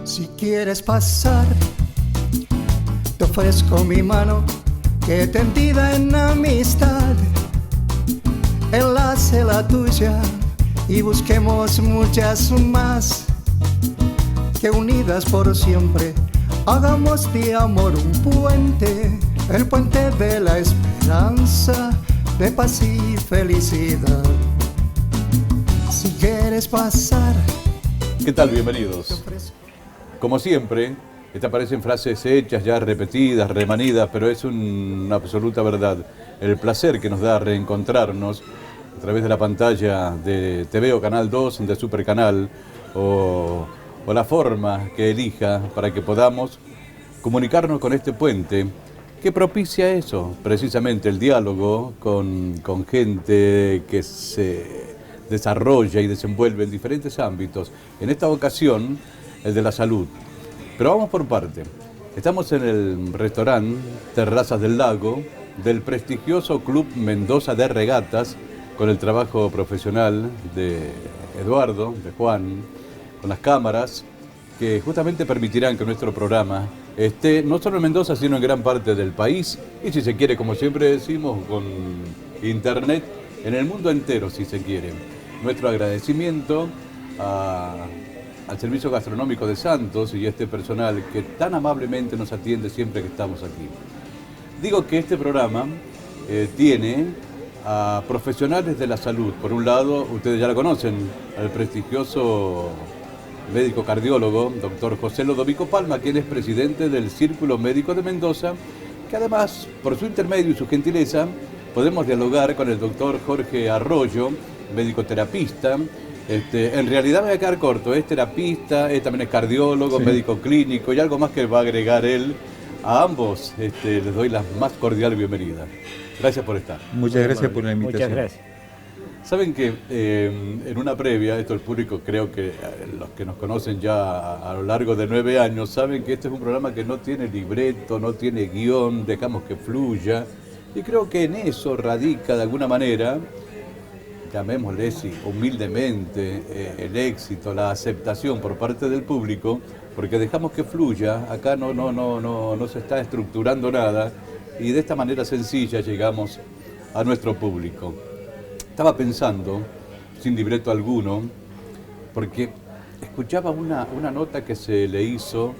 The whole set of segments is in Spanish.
Si quieres pasar, te ofrezco mi mano que tendida en amistad. Enlace la tuya y busquemos muchas más, que unidas por siempre hagamos de amor un puente, el puente de la esperanza, de paz y felicidad. Si quieres pasar, ¿qué tal? Bienvenidos. Como siempre, te aparecen frases hechas, ya repetidas, remanidas, pero es una absoluta verdad. El placer que nos da reencontrarnos a través de la pantalla de TV o Canal 2, de Supercanal, o la forma que elija para que podamos comunicarnos con este puente que propicia eso, precisamente el diálogo con gente que se desarrolla y desenvuelve en diferentes ámbitos. En esta ocasión, el de la salud. Pero vamos por parte. Estamos en el restaurante Terrazas del Lago del prestigioso Club Mendoza de Regatas, con el trabajo profesional de Eduardo, de Juan, con las cámaras que justamente permitirán que nuestro programa esté no solo en Mendoza, sino en gran parte del país, y si se quiere, como siempre decimos, con internet, en el mundo entero, si se quiere. Nuestro agradecimiento al Servicio Gastronómico de Santos y a este personal que tan amablemente nos atiende siempre que estamos aquí. Digo que este programa tiene a profesionales de la salud. Por un lado, ustedes ya lo conocen, al prestigioso médico cardiólogo, doctor José Lodovico Palma, quien es presidente del Círculo Médico de Mendoza, que además, por su intermedio y su gentileza, podemos dialogar con el doctor Jorge Arroyo, médico terapista. En realidad me voy a quedar corto, es terapista, también es cardiólogo, sí, médico clínico y algo más que va a agregar él. A ambos les doy la más cordial bienvenida. Gracias por estar. Muchas gracias por la invitación. Muchas gracias. Saben que en una previa, esto el público, creo que los que nos conocen ya a lo largo de 9 años, saben que este es un programa que no tiene libreto, no tiene guión, dejamos que fluya. Y creo que en eso radica de alguna manera, llamémosle humildemente, el éxito, la aceptación por parte del público, porque dejamos que fluya, acá no se está estructurando nada, y de esta manera sencilla llegamos a nuestro público. Estaba pensando, sin libreto alguno, porque escuchaba una nota que se le hizo,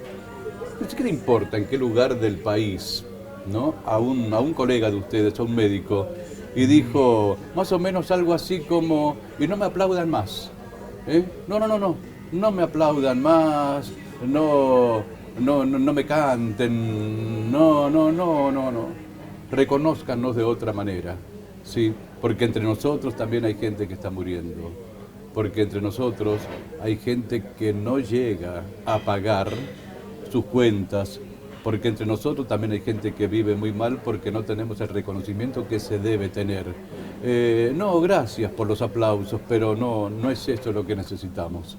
no sé qué le importa en qué lugar del país, ¿no? A un colega de ustedes, a un médico, y dijo más o menos algo así como, y no me aplaudan más, no me aplaudan más, no me canten, no, reconózcanos de otra manera, ¿sí? Porque entre nosotros también hay gente que está muriendo, porque entre nosotros hay gente que no llega a pagar sus cuentas, porque entre nosotros también hay gente que vive muy mal porque no tenemos el reconocimiento que se debe tener. No, gracias por los aplausos, pero no es esto lo que necesitamos.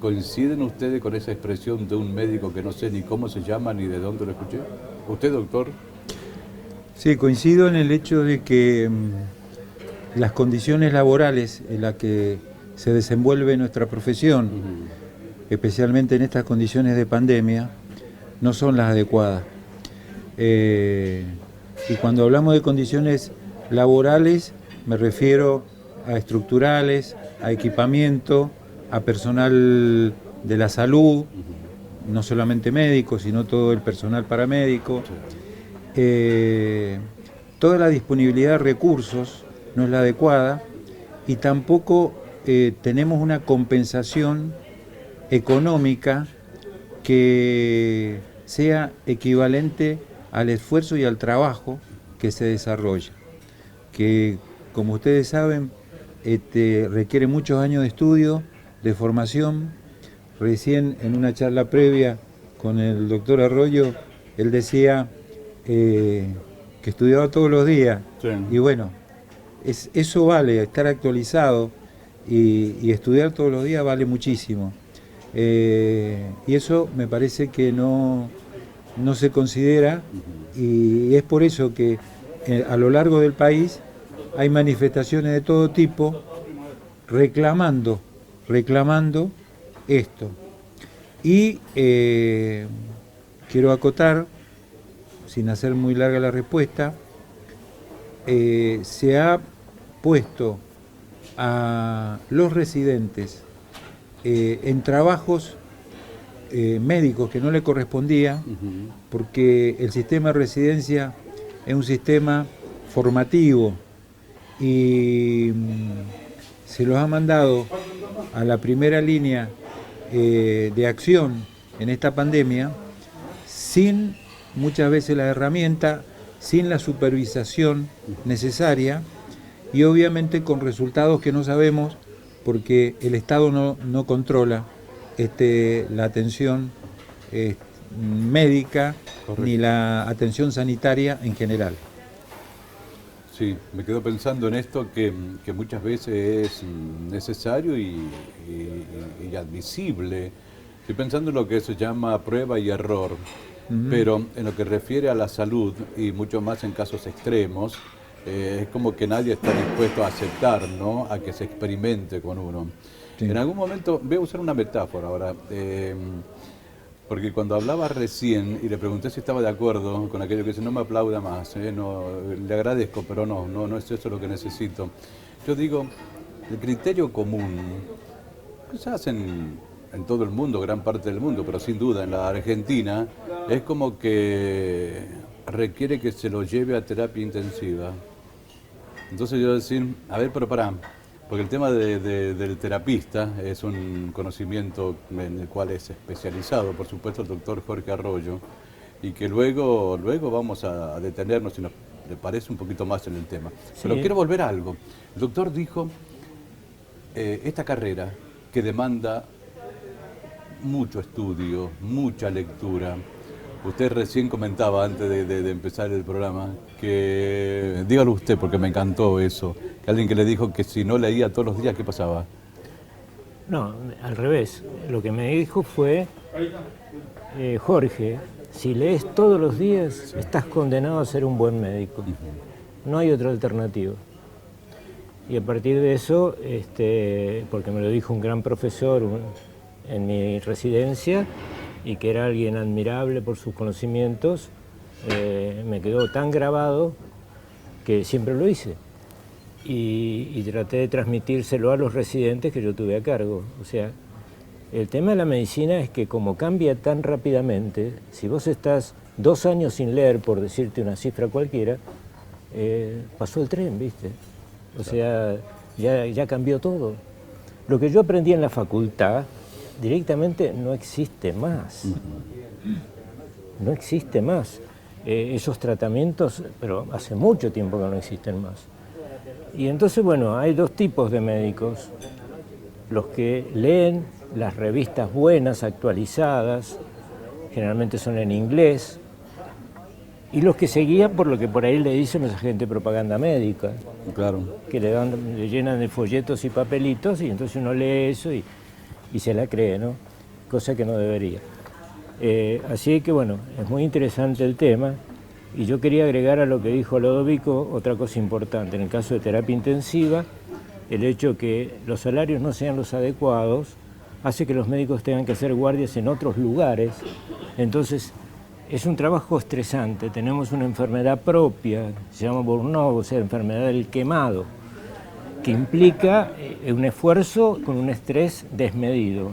¿Coinciden ustedes con esa expresión de un médico que no sé ni cómo se llama ni de dónde lo escuché? ¿Usted, doctor? Sí, coincido en el hecho de que las condiciones laborales en las que se desenvuelve nuestra profesión, especialmente en estas condiciones de pandemia, no son las adecuadas. Y cuando hablamos de condiciones laborales, me refiero a estructurales, a equipamiento, a personal de la salud, no solamente médicos, sino todo el personal paramédico. Toda la disponibilidad de recursos no es la adecuada y tampoco tenemos una compensación económica que sea equivalente al esfuerzo y al trabajo que se desarrolla, que como ustedes saben requiere muchos años de estudio, de formación. Recién en una charla previa con el doctor Arroyo, él decía que estudiaba todos los días, sí. Y bueno, eso vale, estar actualizado y estudiar todos los días vale muchísimo. Y eso me parece que no se considera, y es por eso que a lo largo del país hay manifestaciones de todo tipo reclamando esto. Y quiero acotar, sin hacer muy larga la respuesta, se ha puesto a los residentes en trabajos médicos que no le correspondía, porque el sistema de residencia es un sistema formativo y se los ha mandado a la primera línea de acción en esta pandemia sin muchas veces la herramienta, sin la supervisación necesaria y obviamente con resultados que no sabemos porque el Estado no controla la atención médica. Correcto. Ni la atención sanitaria en general. Sí, me quedo pensando en esto que muchas veces es necesario y admisible. Estoy pensando en lo que se llama prueba y error, pero en lo que refiere a la salud y mucho más en casos extremos, es como que nadie está dispuesto a aceptar, ¿no?, a que se experimente con uno. Sí. En algún momento, voy a usar una metáfora ahora, porque cuando hablaba recién y le pregunté si estaba de acuerdo con aquello que dice, no me aplauda más, no, le agradezco, pero no es eso lo que necesito. Yo digo, el criterio común, quizás en todo el mundo, gran parte del mundo, pero sin duda en la Argentina, es como que requiere que se lo lleve a terapia intensiva. Entonces yo decir, a ver, pero pará, porque el tema del terapista es un conocimiento en el cual es especializado, por supuesto, el doctor Jorge Arroyo, y que luego vamos a detenernos, si nos le parece, un poquito más en el tema. Sí. Pero quiero volver a algo. El doctor dijo, esta carrera que demanda mucho estudio, mucha lectura. Usted recién comentaba antes de empezar el programa que, dígalo usted porque me encantó eso, que alguien que le dijo que si no leía todos los días, ¿qué pasaba? No, al revés. Lo que me dijo fue, Jorge, si lees todos los días, estás condenado a ser un buen médico. No hay otra alternativa. Y a partir de eso, porque me lo dijo un gran profesor en mi residencia, y que era alguien admirable por sus conocimientos, me quedó tan grabado que siempre lo hice. Y traté de transmitírselo a los residentes que yo tuve a cargo. O sea, el tema de la medicina es que como cambia tan rápidamente, si vos estás 2 años sin leer, por decirte una cifra cualquiera, pasó el tren, ¿viste? O sea, ya cambió todo. Lo que yo aprendí en la facultad, directamente no existe más. No existe más. Esos tratamientos, pero hace mucho tiempo que no existen más. Y entonces, bueno, hay 2 tipos de médicos. Los que leen las revistas buenas, actualizadas, generalmente son en inglés, y los que se guían por lo que por ahí le dicen los agentes de propaganda médica. Claro. Que le llenan de folletos y papelitos, y entonces uno lee eso y se la cree, ¿no? Cosa que no debería. Así que, bueno, es muy interesante el tema, y yo quería agregar a lo que dijo Lodovico otra cosa importante. En el caso de terapia intensiva, el hecho que los salarios no sean los adecuados hace que los médicos tengan que hacer guardias en otros lugares. Entonces, es un trabajo estresante. Tenemos una enfermedad propia, se llama burnout, o sea, enfermedad del quemado, que implica un esfuerzo con un estrés desmedido.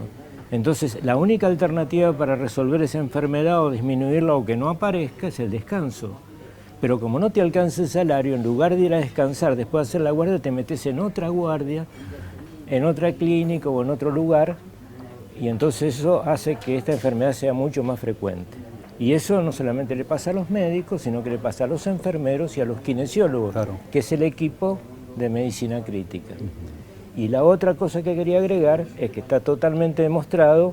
Entonces, la única alternativa para resolver esa enfermedad o disminuirla o que no aparezca es el descanso. Pero como no te alcanza el salario, en lugar de ir a descansar después de hacer la guardia, te metes en otra guardia, en otra clínica o en otro lugar, y entonces eso hace que esta enfermedad sea mucho más frecuente. Y eso no solamente le pasa a los médicos, sino que le pasa a los enfermeros y a los kinesiólogos, claro, que es el equipo de medicina crítica. Y la otra cosa que quería agregar es que está totalmente demostrado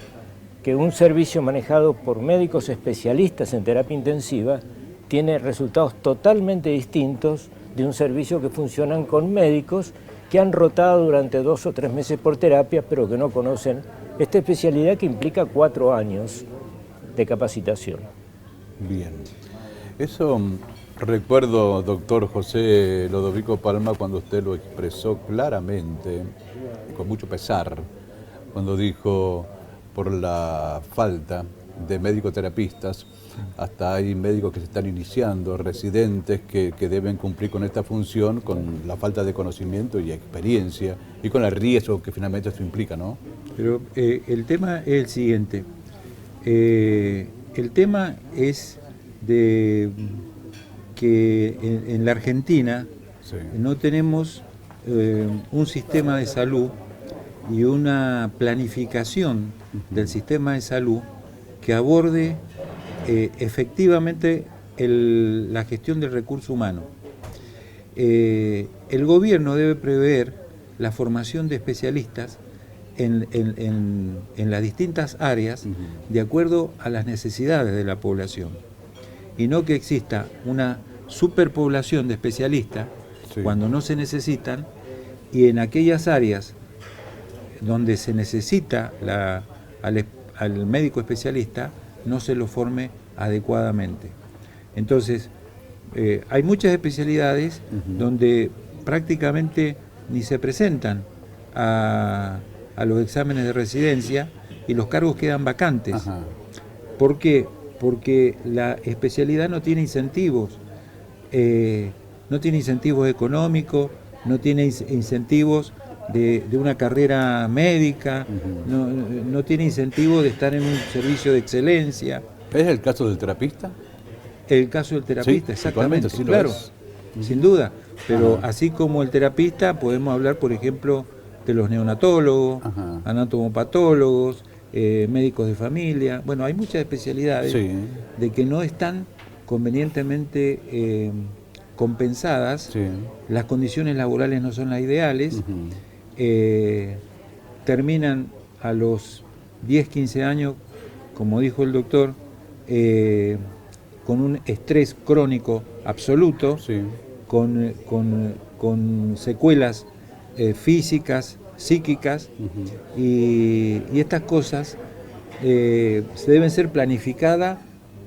que un servicio manejado por médicos especialistas en terapia intensiva tiene resultados totalmente distintos de un servicio que funcionan con médicos que han rotado durante 2 o 3 meses por terapia, pero que no conocen esta especialidad que implica 4 años de capacitación. Bien. Eso recuerdo, doctor José Lodovico Palma, cuando usted lo expresó claramente, con mucho pesar, cuando dijo, por la falta de médico-terapistas, hasta hay médicos que se están iniciando, residentes que deben cumplir con esta función, con la falta de conocimiento y experiencia, y con el riesgo que finalmente esto implica, ¿no? Pero el tema es el siguiente. El tema es de que en la Argentina Sí. no tenemos un sistema de salud y una planificación del sistema de salud que aborde efectivamente la gestión del recurso humano. El gobierno debe prever la formación de especialistas en las distintas áreas de acuerdo a las necesidades de la población, y no que exista una superpoblación de especialistas cuando no se necesitan, y en aquellas áreas donde se necesita al médico especialista no se lo forme adecuadamente. Entonces, hay muchas especialidades donde prácticamente ni se presentan a los exámenes de residencia y los cargos quedan vacantes. Ajá. ¿Por qué? Porque la especialidad no tiene incentivos. No tiene incentivos económicos, no tiene incentivos de una carrera médica, no tiene incentivos de estar en un servicio de excelencia. ¿Es el caso del terapista? El caso del terapista, Sí, exactamente, sí lo claro, es. sin duda. Pero así como el terapista, podemos hablar, por ejemplo, de los neonatólogos, anatomopatólogos, médicos de familia. Bueno, hay muchas especialidades de que no están convenientemente compensadas, las condiciones laborales no son las ideales, terminan a los 10, 15 años, como dijo el doctor, con un estrés crónico absoluto, con secuelas físicas, psíquicas, y estas cosas se deben ser planificadas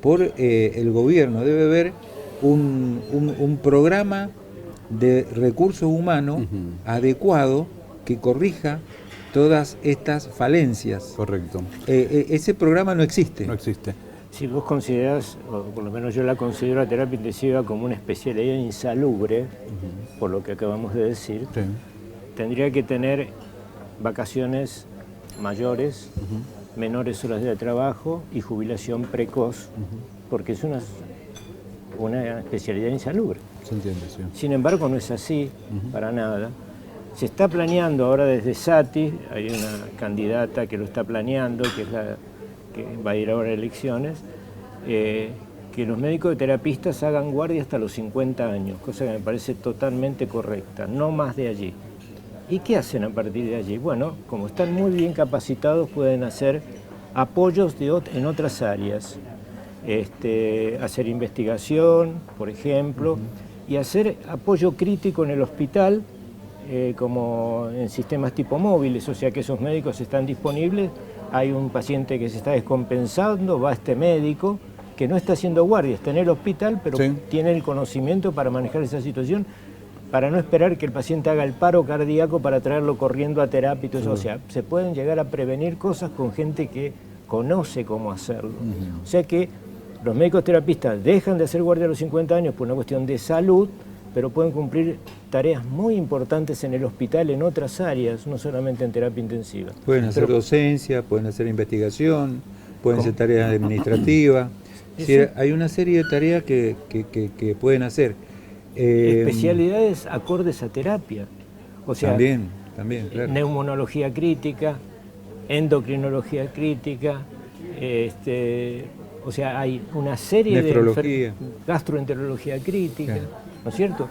por el gobierno. Debe haber un programa de recursos humanos adecuado que corrija todas estas falencias. Correcto. Ese programa no existe. No existe. Si vos considerás, o por lo menos yo la considero la terapia intensiva como una especialidad insalubre, por lo que acabamos de decir, tendría que tener vacaciones mayores, menores horas de trabajo y jubilación precoz, porque es una especialidad insalubre. Se entiende, sí. Sin embargo, no es así, para nada. Se está planeando ahora desde SATI, hay una candidata que lo está planeando, que es la que va a ir ahora a elecciones, que los médicos terapistas hagan guardia hasta los 50 años, cosa que me parece totalmente correcta, no más de allí. ¿Y qué hacen a partir de allí? Bueno, como están muy bien capacitados, pueden hacer apoyos en otras áreas, hacer investigación, por ejemplo, y hacer apoyo crítico en el hospital, como en sistemas tipo móviles, o sea que esos médicos están disponibles. Hay un paciente que se está descompensando, va a este médico que no está haciendo guardia, está en el hospital, pero tiene el conocimiento para manejar esa situación, para no esperar que el paciente haga el paro cardíaco para traerlo corriendo a terapia y todo eso. O sea, se pueden llegar a prevenir cosas con gente que conoce cómo hacerlo. O sea que los médicos terapistas dejan de hacer guardia a los 50 años por una cuestión de salud, pero pueden cumplir tareas muy importantes en el hospital, en otras áreas, no solamente en terapia intensiva. Pueden hacer docencia, pueden hacer investigación, pueden hacer tareas administrativas. Es decir, hay una serie de tareas que pueden hacer. Especialidades acordes a terapia. O sea, también, claro. Neumonología crítica, endocrinología crítica, o sea, hay una serie de gastroenterología crítica, ¿no es cierto?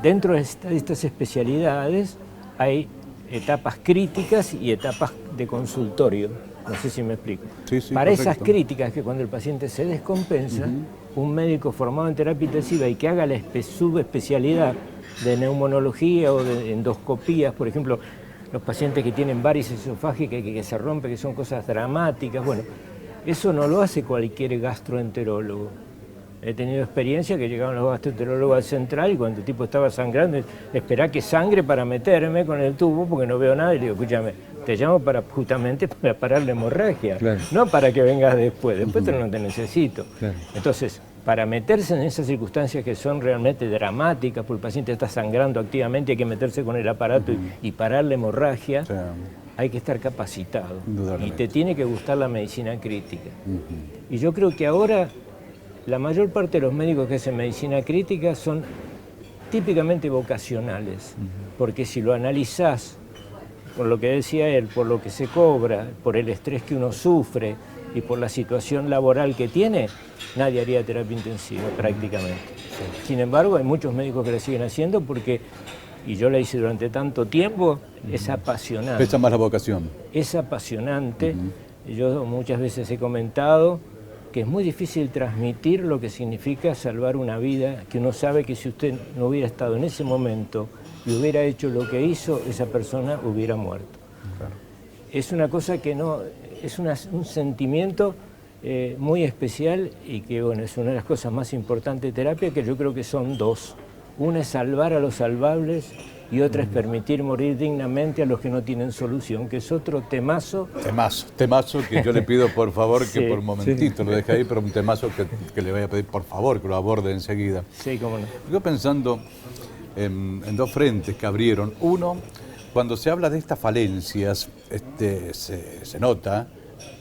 Dentro de estas especialidades hay etapas críticas y etapas de consultorio. No sé si me explico. Para esas críticas, que cuando el paciente se descompensa, un médico formado en terapia intensiva y que haga la subespecialidad de neumonología o de endoscopías, por ejemplo, los pacientes que tienen varices esofágicas que se rompen, que son cosas dramáticas, bueno, eso no lo hace cualquier gastroenterólogo. He tenido experiencia que llegaban los gastroenterólogos al central y cuando el tipo estaba sangrando, esperá que sangre para meterme con el tubo porque no veo nada, y le digo, escúchame, te llamo justamente para parar la hemorragia, claro. no para que vengas después no te necesito. Claro. Entonces, para meterse en esas circunstancias que son realmente dramáticas, porque el paciente está sangrando activamente, hay que meterse con el aparato y parar la hemorragia, Sí. hay que estar capacitado. Indudablemente. Y te tiene que gustar la medicina crítica. Y yo creo que ahora la mayor parte de los médicos que hacen medicina crítica son típicamente vocacionales, porque si lo analizás por lo que decía él, por lo que se cobra, por el estrés que uno sufre y por la situación laboral que tiene, nadie haría terapia intensiva prácticamente. Sin embargo, hay muchos médicos que la siguen haciendo porque, y yo la hice durante tanto tiempo, es apasionante. Pesa más la vocación. Es apasionante. Yo muchas veces he comentado que es muy difícil transmitir lo que significa salvar una vida, que uno sabe que si usted no hubiera estado en ese momento y hubiera hecho lo que hizo, esa persona hubiera muerto. Claro. Es una cosa que no, es un sentimiento muy especial y que bueno, es una de las cosas más importantes de terapia, que yo creo que son dos. Una es salvar a los salvables y otra es permitir morir dignamente a los que no tienen solución, que es otro temazo. Temazo que yo le pido por favor que Sí, por un momentito lo deje ahí, pero un temazo que le voy a pedir por favor que lo aborde enseguida. Sí, cómo no. Yo pensando en dos frentes que abrieron. Uno, cuando se habla de estas falencias, se nota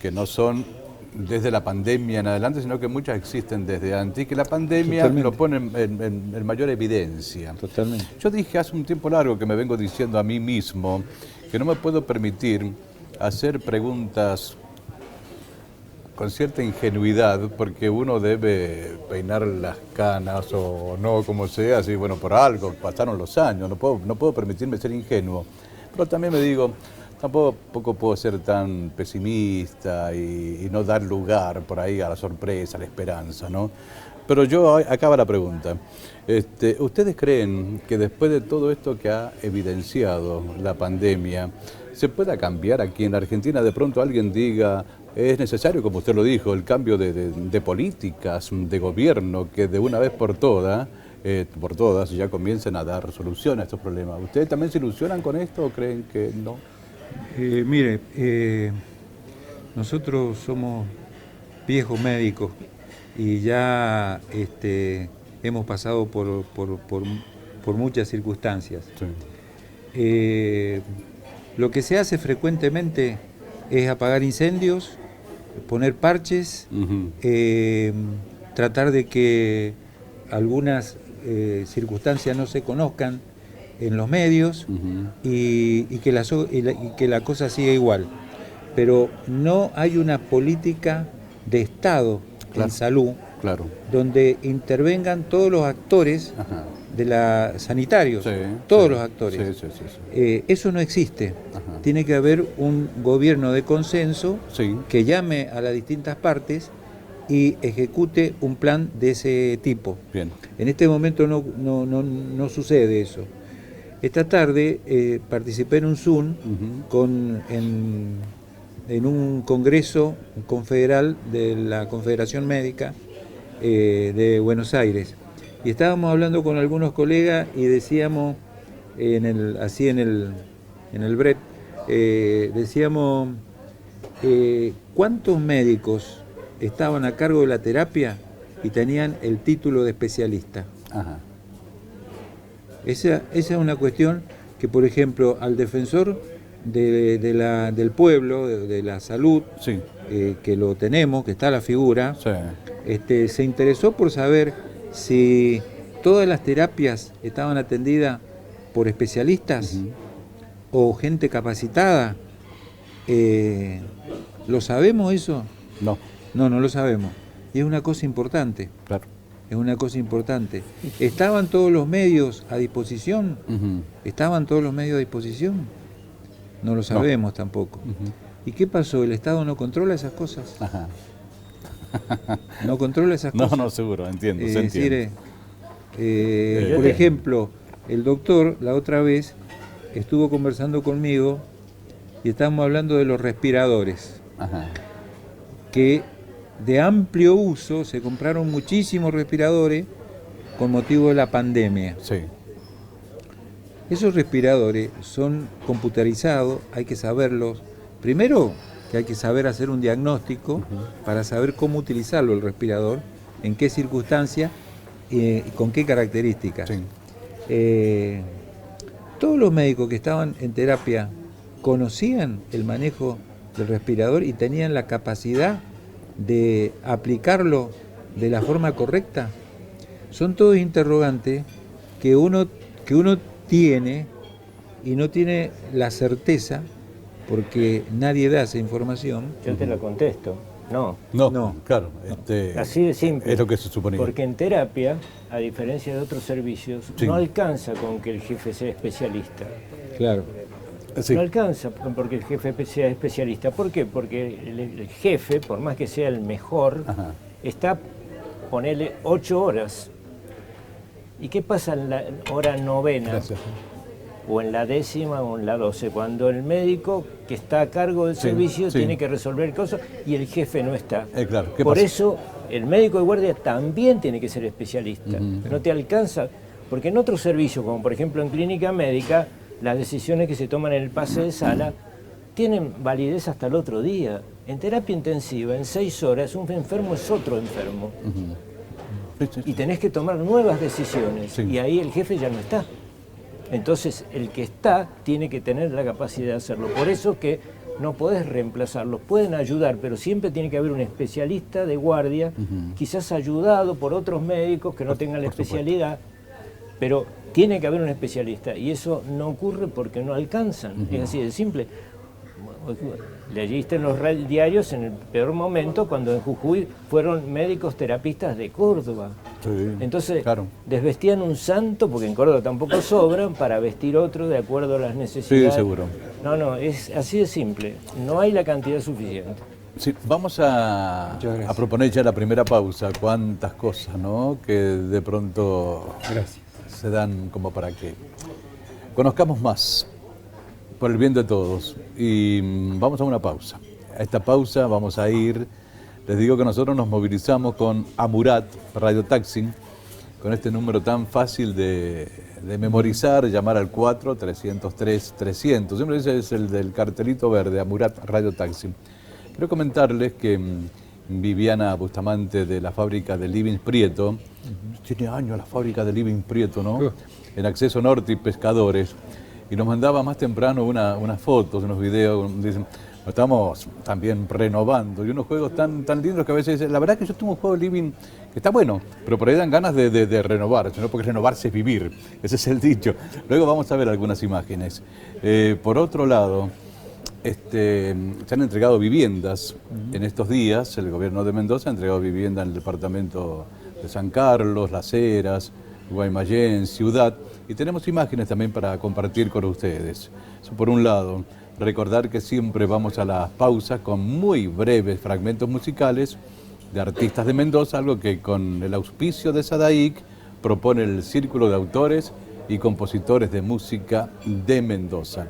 que no son desde la pandemia en adelante, sino que muchas existen desde antes y que la pandemia Totalmente. lo pone en mayor evidencia. Totalmente. Yo dije hace un tiempo largo que me vengo diciendo a mí mismo que no me puedo permitir hacer preguntas con cierta ingenuidad, porque uno debe peinar las canas o no, como sea, así, bueno, por algo, pasaron los años, no puedo permitirme ser ingenuo. Pero también me digo, tampoco puedo ser tan pesimista y no dar lugar por ahí a la sorpresa, a la esperanza, ¿no? Pero yo, acaba la pregunta. ¿Ustedes creen que después de todo esto que ha evidenciado la pandemia, se pueda cambiar aquí en la Argentina? De pronto alguien diga, es necesario, como usted lo dijo, el cambio de políticas, de gobierno, que de una vez por todas ya comiencen a dar solución a estos problemas. ¿Ustedes también se ilusionan con esto o creen que no? Mire, nosotros somos viejos médicos y ya hemos pasado por muchas circunstancias. Sí. Lo que se hace frecuentemente es apagar incendios, poner parches, tratar de que algunas circunstancias no se conozcan en los medios y que la cosa siga igual. Pero no hay una política de Estado en salud, claro, donde intervengan todos los actores sanitarios, todos los actores. Sí. Eso no existe. Tiene que haber un gobierno de consenso que llame a las distintas partes y ejecute un plan de ese tipo. Bien. En este momento no sucede eso. Esta tarde participé en un Zoom en un congreso confederal de la Confederación Médica de Buenos Aires. Y estábamos hablando con algunos colegas y decíamos, en el break, decíamos, ¿cuántos médicos estaban a cargo de la terapia y tenían el título de especialista? Esa es una cuestión que, por ejemplo, al defensor del pueblo, de la salud, que lo tenemos, que está la figura, se interesó por saber si todas las terapias estaban atendidas por especialistas o gente capacitada. ¿Lo sabemos eso? No lo sabemos. Y es una cosa importante. Claro. Es una cosa importante. ¿Estaban todos los medios a disposición? ¿Estaban todos los medios a disposición? No lo sabemos tampoco. ¿Y qué pasó? ¿El Estado no controla esas cosas? ¿No controla esas cosas? No, seguro, entiendo. Es decir, por ejemplo, el doctor la otra vez estuvo conversando conmigo y estábamos hablando de los respiradores. Que de amplio uso, se compraron muchísimos respiradores con motivo de la pandemia. Esos respiradores son computarizados, hay que saberlos. Primero, que hay que saber hacer un diagnóstico para saber cómo utilizarlo el respirador, en qué circunstancias y con qué características. Sí. Todos los médicos que estaban en terapia conocían el manejo del respirador y tenían la capacidad de aplicarlo de la forma correcta. Son todos interrogantes que uno tiene y no tiene la certeza, porque nadie da esa información. Yo te la contesto. No. No, claro. Así de simple. Es lo que se suponía. Porque en terapia, a diferencia de otros servicios, Sí. no alcanza con que el jefe sea especialista. Claro. Sí. No alcanza porque el jefe sea especialista. ¿Por qué? Porque el jefe, por más que sea el mejor, Ajá. está, ponele 8 horas. ¿Y qué pasa en la hora 9? Gracias. O en la 10ª o en la 12, cuando el médico que está a cargo del Sí, servicio sí. tiene que resolver cosas y el jefe no está. Claro. ¿Qué Por pasa? eso el médico de guardia también tiene que ser especialista. No te alcanza, porque en otros servicios, como por ejemplo en clínica médica, las decisiones que se toman en el pase de sala tienen validez hasta el otro día. En terapia intensiva, en 6 horas, un enfermo es otro enfermo. Sí, sí. Y tenés que tomar nuevas decisiones. Sí. Y ahí el jefe ya no está. Entonces, el que está tiene que tener la capacidad de hacerlo. Por eso que no podés reemplazarlos, pueden ayudar, pero siempre tiene que haber un especialista de guardia, quizás ayudado por otros médicos que no tengan la especialidad, pero tiene que haber un especialista. Y eso no ocurre porque no alcanzan. Es así de simple. Leíste en los diarios en el peor momento cuando en Jujuy fueron médicos terapistas de Córdoba. Sí, Entonces claro. desvestían un santo, porque en Córdoba tampoco sobran, para vestir otro de acuerdo a las necesidades. Sí, seguro. No, es así de simple. No hay la cantidad suficiente. Sí, vamos a Muchas gracias. proponer ya la primera pausa. Cuántas cosas, ¿no? Que de pronto se dan como para que conozcamos más, por el bien de todos. Y vamos a una pausa. A esta pausa vamos a ir, les digo que nosotros nos movilizamos con Amurat Radio Taxi, con este número tan fácil de memorizar, llamar al 4-303-300. Siempre dice es el del cartelito verde, Amurat Radio Taxi. Quiero comentarles que Viviana Bustamante de la fábrica de Living Prieto, tiene años la fábrica de Living Prieto, ¿no? En Acceso Norte y Pescadores. Y nos mandaba más temprano unas fotos, unos videos, dicen, nos estamos también renovando. Y unos juegos tan lindos que a veces, la verdad que yo tengo un juego de living que está bueno, pero por ahí dan ganas de renovarse, ¿no? Porque renovarse es vivir, ese es el dicho. Luego vamos a ver algunas imágenes. Por otro lado, se han entregado viviendas en estos días. El gobierno de Mendoza ha entregado vivienda en el departamento de San Carlos, Las Heras, Guaymallén, Ciudad, y tenemos imágenes también para compartir con ustedes. Eso por un lado. Recordar que siempre vamos a las pausas con muy breves fragmentos musicales de artistas de Mendoza, algo que con el auspicio de SADAIC propone el Círculo de Autores y Compositores de Música de Mendoza.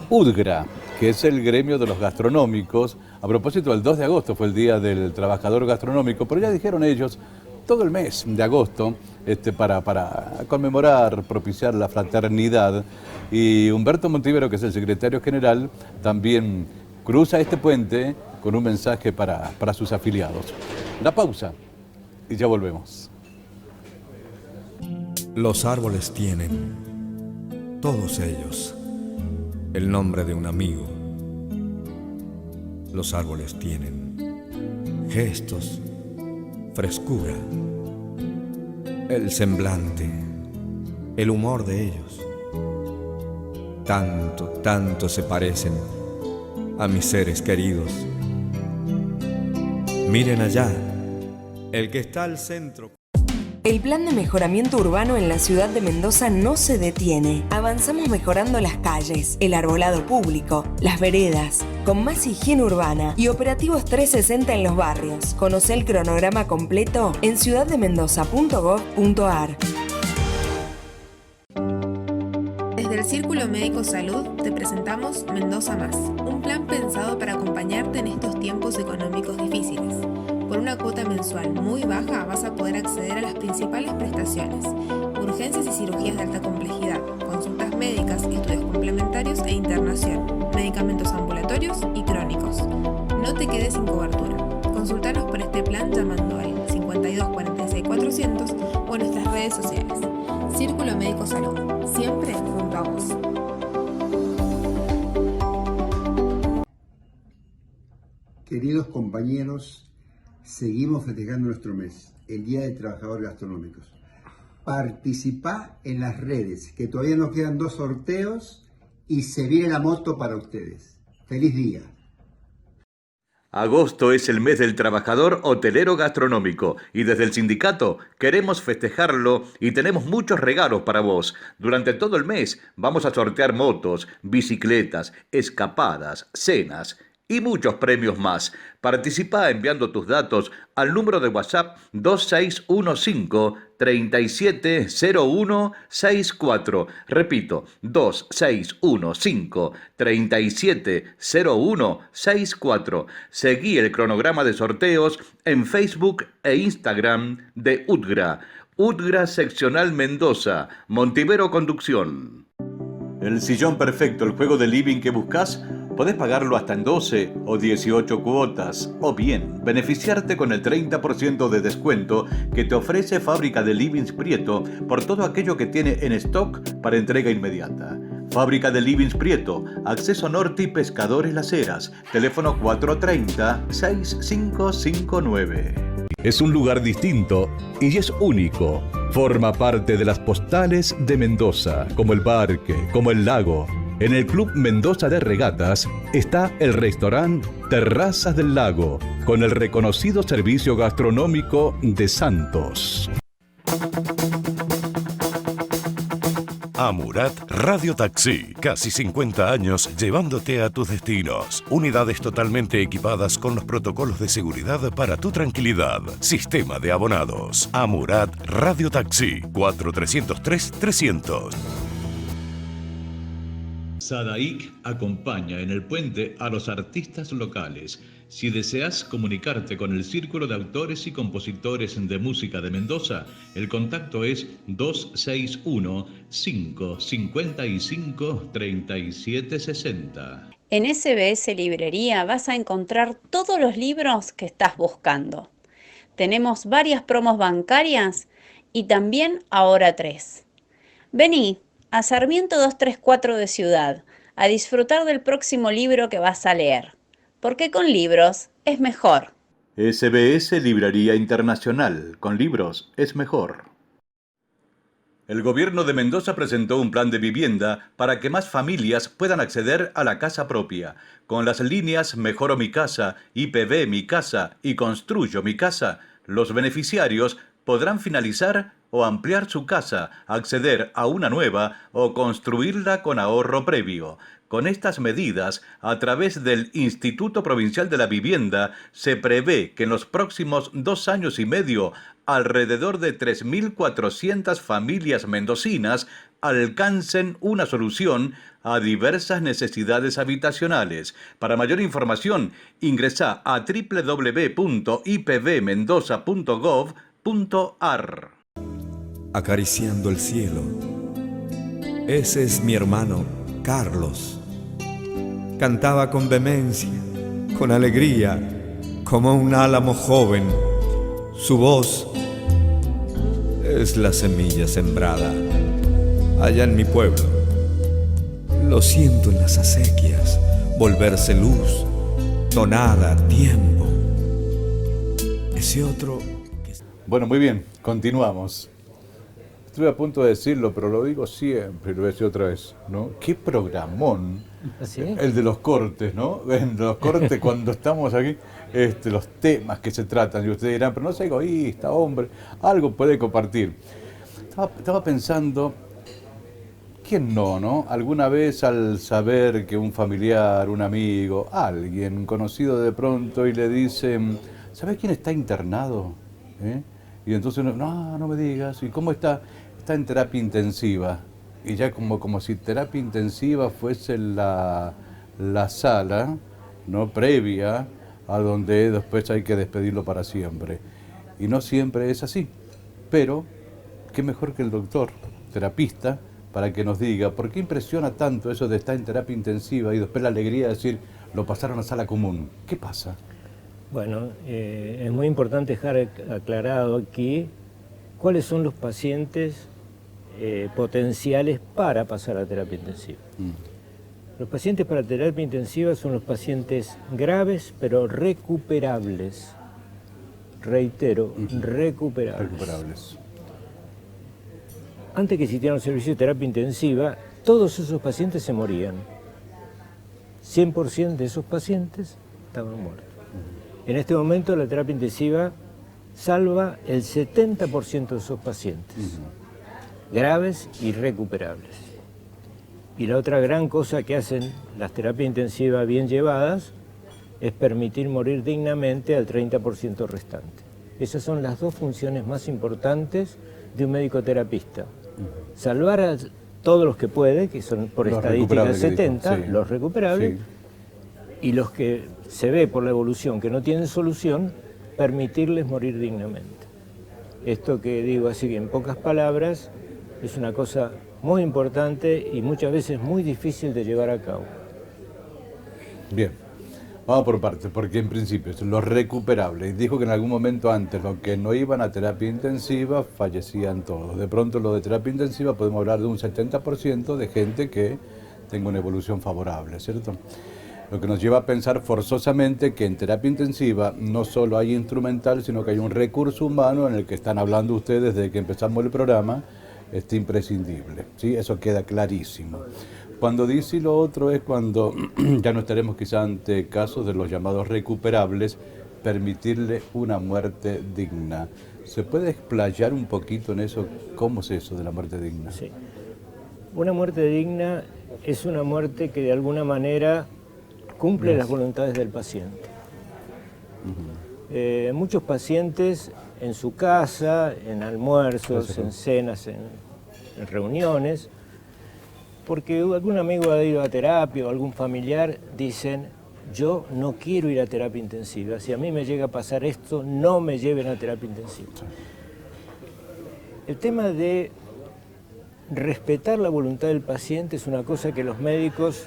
UDGRA, que es el gremio de los gastronómicos, a propósito, el 2 de agosto fue el Día del Trabajador Gastronómico, pero ya dijeron ellos, todo el mes de agosto, para conmemorar, propiciar la fraternidad. Y Humberto Montivero, que es el secretario general, también cruza este puente con un mensaje para sus afiliados. La pausa y ya volvemos. Los árboles tienen, todos ellos, el nombre de un amigo. Los árboles tienen gestos, frescura, el semblante, el humor de ellos. Tanto se parecen a mis seres queridos. Miren allá, el que está al centro. El plan de mejoramiento urbano en la ciudad de Mendoza no se detiene. Avanzamos mejorando las calles, el arbolado público, las veredas, con más higiene urbana y operativos 360 en los barrios. Conoce el cronograma completo en ciudaddemendoza.gov.ar. Desde el Círculo Médico Salud te presentamos Mendoza Más, un plan pensado para acompañarte en estos tiempos económicos difíciles. Por una cuota mensual muy baja vas a poder acceder a las principales prestaciones: urgencias y cirugías de alta complejidad, consultas médicas, estudios complementarios e internación, medicamentos ambulatorios y crónicos. No te quedes sin cobertura. Consultanos por este plan llamando al 52 46 400 o en nuestras redes sociales. Círculo Médico Salud, siempre junto a vos. Queridos compañeros, seguimos festejando nuestro mes, el Día de Trabajadores Gastronómicos. Participá en las redes, que todavía nos quedan 2 sorteos y se viene la moto para ustedes. ¡Feliz día! Agosto es el mes del trabajador hotelero gastronómico y desde el sindicato queremos festejarlo y tenemos muchos regalos para vos. Durante todo el mes vamos a sortear motos, bicicletas, escapadas, cenas y muchos premios más. Participa enviando tus datos al número de WhatsApp 2615-370164. Repito, 2615-370164. Seguí el cronograma de sorteos en Facebook e Instagram de UTGRA. UTGRA Seccional Mendoza, Montivero Conducción. El sillón perfecto, el juego de living que buscas, podés pagarlo hasta en 12 o 18 cuotas, o bien beneficiarte con el 30% de descuento que te ofrece Fábrica de Livings Prieto por todo aquello que tiene en stock para entrega inmediata. Fábrica de Livings Prieto, Acceso Norte y Pescadores Las Heras, teléfono 430-6559. Es un lugar distinto y es único. Forma parte de las postales de Mendoza, como el parque, como el lago. En el Club Mendoza de Regatas está el restaurante Terrazas del Lago, con el reconocido servicio gastronómico de Santos. Amurat Radio Taxi, casi 50 años llevándote a tus destinos. Unidades totalmente equipadas con los protocolos de seguridad para tu tranquilidad. Sistema de abonados. Amurat Radio Taxi, 4303-300. Sadaic acompaña en el puente a los artistas locales. Si deseas comunicarte con el Círculo de Autores y Compositores de Música de Mendoza, el contacto es 261-555-3760. En SBS Librería vas a encontrar todos los libros que estás buscando. Tenemos varias promos bancarias y también ahora 3. Vení a Sarmiento 234 de Ciudad a disfrutar del próximo libro que vas a leer, porque con libros es mejor. SBS Librería Internacional, con libros es mejor. El gobierno de Mendoza presentó un plan de vivienda para que más familias puedan acceder a la casa propia. Con las líneas Mejoro mi casa, IPV mi casa y Construyo mi casa, los beneficiarios podrán finalizar o ampliar su casa, acceder a una nueva o construirla con ahorro previo. Con estas medidas, a través del Instituto Provincial de la Vivienda, se prevé que en los próximos 2 años y medio, alrededor de 3.400 familias mendocinas alcancen una solución a diversas necesidades habitacionales. Para mayor información, ingresá a www.ipvmendoza.gov.ar. Acariciando el cielo. Ese es mi hermano Carlos. Cantaba con vehemencia, con alegría, como un álamo joven. Su voz es la semilla sembrada allá en mi pueblo. Lo siento en las acequias, volverse luz, tonada, tiempo. Ese otro... Bueno, muy bien, continuamos. Estuve a punto de decirlo, pero lo digo siempre, lo voy a decir otra vez, ¿no? ¡Qué programón! ¿Sí? El de los cortes, ¿no? En los cortes cuando estamos aquí, los temas que se tratan, y ustedes dirán, pero no sea egoísta, hombre, algo puede compartir. Estaba pensando, ¿quién no? Alguna vez al saber que un familiar, un amigo, alguien conocido de pronto y le dicen, ¿sabes quién está internado? Y entonces uno, no me digas, ¿y cómo está? Está en terapia intensiva. Y ya como si terapia intensiva fuese la sala, ¿no? Previa a donde después hay que despedirlo para siempre. Y no siempre es así. Pero, qué mejor que el doctor, terapista, para que nos diga por qué impresiona tanto eso de estar en terapia intensiva y después la alegría de decir, lo pasaron a sala común. ¿Qué pasa? Bueno, es muy importante dejar aclarado aquí cuáles son los pacientes potenciales para pasar a terapia intensiva. Los pacientes para terapia intensiva son los pacientes graves pero recuperables. Reitero, recuperables. Antes que existieran los servicios de terapia intensiva, todos esos pacientes se morían. 100% de esos pacientes estaban muertos. En este momento la terapia intensiva salva el 70% de esos pacientes, graves y recuperables. Y la otra gran cosa que hacen las terapias intensivas bien llevadas es permitir morir dignamente al 30% restante. Esas son las dos funciones más importantes de un médico terapista. Salvar a todos los que puede, que son por estadística el 70, sí, los recuperables, sí, y los que se ve por la evolución que no tienen solución, permitirles morir dignamente. Esto que digo así en pocas palabras es una cosa muy importante y muchas veces muy difícil de llevar a cabo. Bien, vamos por partes, porque en principio los recuperables, dijo que en algún momento antes los que no iban a terapia intensiva fallecían todos. De pronto lo de terapia intensiva podemos hablar de un 70% de gente que tenga una evolución favorable, ¿cierto? Lo que nos lleva a pensar forzosamente que en terapia intensiva no solo hay instrumental, sino que hay un recurso humano en el que están hablando ustedes desde que empezamos el programa, imprescindible, ¿sí? Eso queda clarísimo. Cuando dice lo otro es cuando ya no estaremos quizá ante casos de los llamados recuperables, permitirle una muerte digna. ¿Se puede explayar un poquito en eso? ¿Cómo es eso de la muerte digna? Sí. Una muerte digna es una muerte que de alguna manera cumple las voluntades del paciente. Muchos pacientes en su casa, en almuerzos, en cenas, en reuniones, porque algún amigo ha ido a terapia o algún familiar, dicen, yo no quiero ir a terapia intensiva, si a mí me llega a pasar esto, no me lleven a terapia intensiva. El tema de respetar la voluntad del paciente es una cosa que los médicos,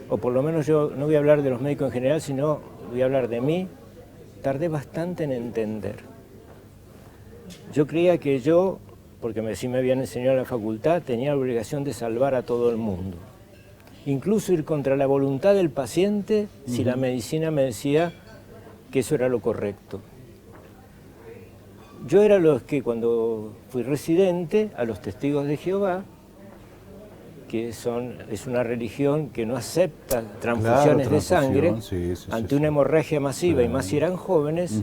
o por lo menos yo no voy a hablar de los médicos en general, sino voy a hablar de mí, tardé bastante en entender. Yo creía que yo, porque así me habían enseñado en la facultad, tenía la obligación de salvar a todo el mundo. Incluso ir contra la voluntad del paciente si la medicina me decía que eso era lo correcto. Yo era los que cuando fui residente, a los testigos de Jehová, que es una religión que no acepta transfusiones de sangre, ante una hemorragia masiva, y más si eran jóvenes,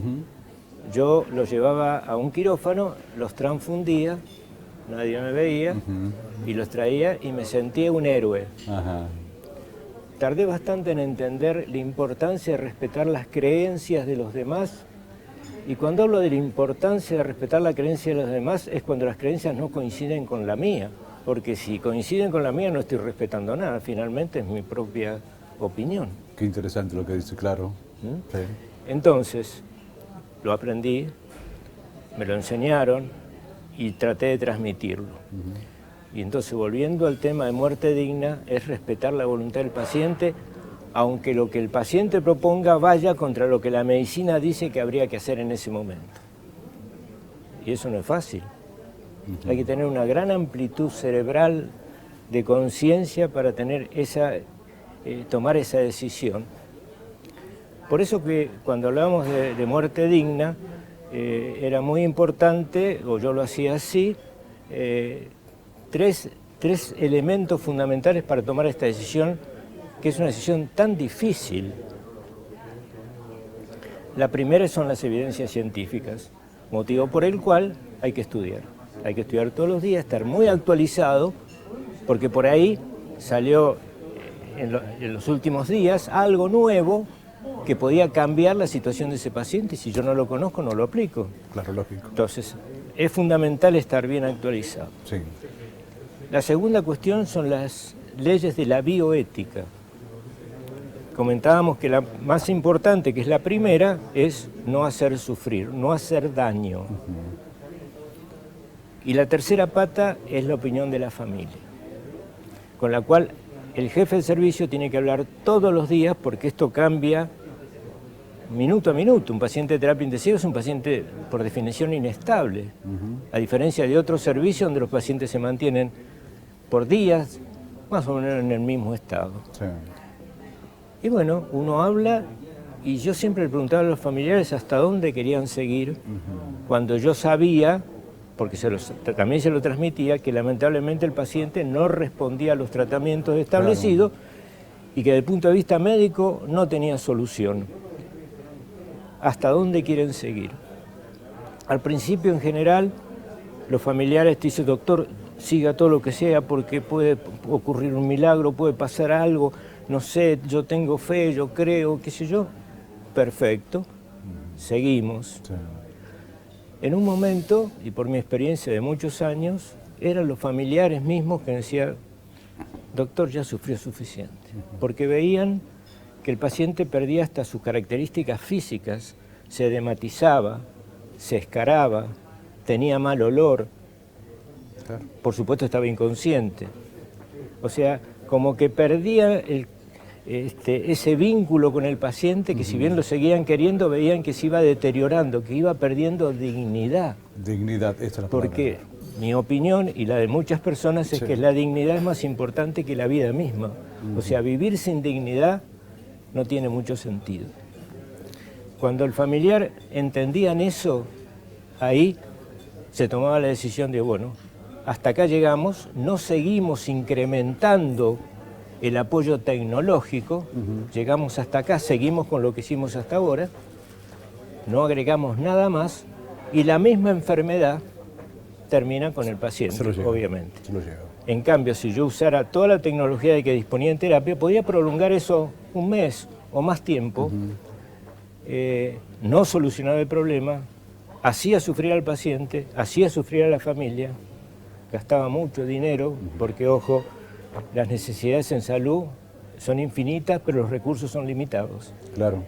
yo los llevaba a un quirófano, los transfundía, nadie me veía, y los traía y me sentía un héroe. Tardé bastante en entender la importancia de respetar las creencias de los demás, y cuando hablo de la importancia de respetar la creencia de los demás es cuando las creencias no coinciden con la mía, porque si coinciden con la mía no estoy respetando nada, finalmente es mi propia opinión. Qué interesante lo que dice, claro. Sí. Entonces, lo aprendí, me lo enseñaron y traté de transmitirlo. Y entonces, volviendo al tema de muerte digna, es respetar la voluntad del paciente, aunque lo que el paciente proponga vaya contra lo que la medicina dice que habría que hacer en ese momento. Y eso no es fácil. Hay que tener una gran amplitud cerebral de conciencia para tener tomar esa decisión. Por eso que cuando hablábamos de muerte digna, era muy importante, o yo lo hacía así, tres elementos fundamentales para tomar esta decisión, que es una decisión tan difícil. La primera son las evidencias científicas, motivo por el cual hay que estudiar. Hay que estudiar todos los días, estar muy actualizado, porque por ahí salió en los últimos días algo nuevo que podía cambiar la situación de ese paciente, y si yo no lo conozco, no lo aplico. Claro, lógico. Entonces, es fundamental estar bien actualizado. Sí. La segunda cuestión son las leyes de la bioética. Comentábamos que la más importante, que es la primera, es no hacer sufrir, no hacer daño. Y la tercera pata es la opinión de la familia. con la cual el jefe del servicio tiene que hablar todos los días porque esto cambia minuto a minuto. Un paciente de terapia intensiva es un paciente por definición inestable, a diferencia de otros servicios donde los pacientes se mantienen por días más o menos en el mismo estado. Sí. Y bueno, uno habla y yo siempre le preguntaba a los familiares hasta dónde querían seguir cuando yo sabía, porque también se lo transmitía, que lamentablemente el paciente no respondía a los tratamientos establecidos y que desde el punto de vista médico no tenía solución. ¿Hasta dónde quieren seguir? Al principio, en general, los familiares te dicen, doctor, siga todo lo que sea porque puede ocurrir un milagro, puede pasar algo, no sé, yo tengo fe, yo creo, qué sé yo. Perfecto, seguimos. Sí. En un momento, y por mi experiencia de muchos años, eran los familiares mismos que decían, doctor, ya sufrió suficiente, porque veían que el paciente perdía hasta sus características físicas, se edematizaba, se escaraba, tenía mal olor, por supuesto estaba inconsciente. O sea, como que perdía ese vínculo con el paciente que si bien lo seguían queriendo, veían que se iba deteriorando, que iba perdiendo dignidad. Dignidad, esta es la palabra. Porque mi opinión y la de muchas personas es que la dignidad es más importante que la vida misma. O sea, vivir sin dignidad no tiene mucho sentido. Cuando el familiar entendían eso, ahí se tomaba la decisión de, bueno, hasta acá llegamos, no seguimos incrementando el apoyo tecnológico, llegamos hasta acá, seguimos con lo que hicimos hasta ahora, no agregamos nada más y la misma enfermedad termina con el paciente, obviamente. En cambio, si yo usara toda la tecnología de que disponía en terapia, podía prolongar eso un mes o más tiempo, no solucionar el problema, hacía sufrir al paciente, hacía sufrir a la familia, gastaba mucho dinero, porque, ojo, las necesidades en salud son infinitas, pero los recursos son limitados. Claro.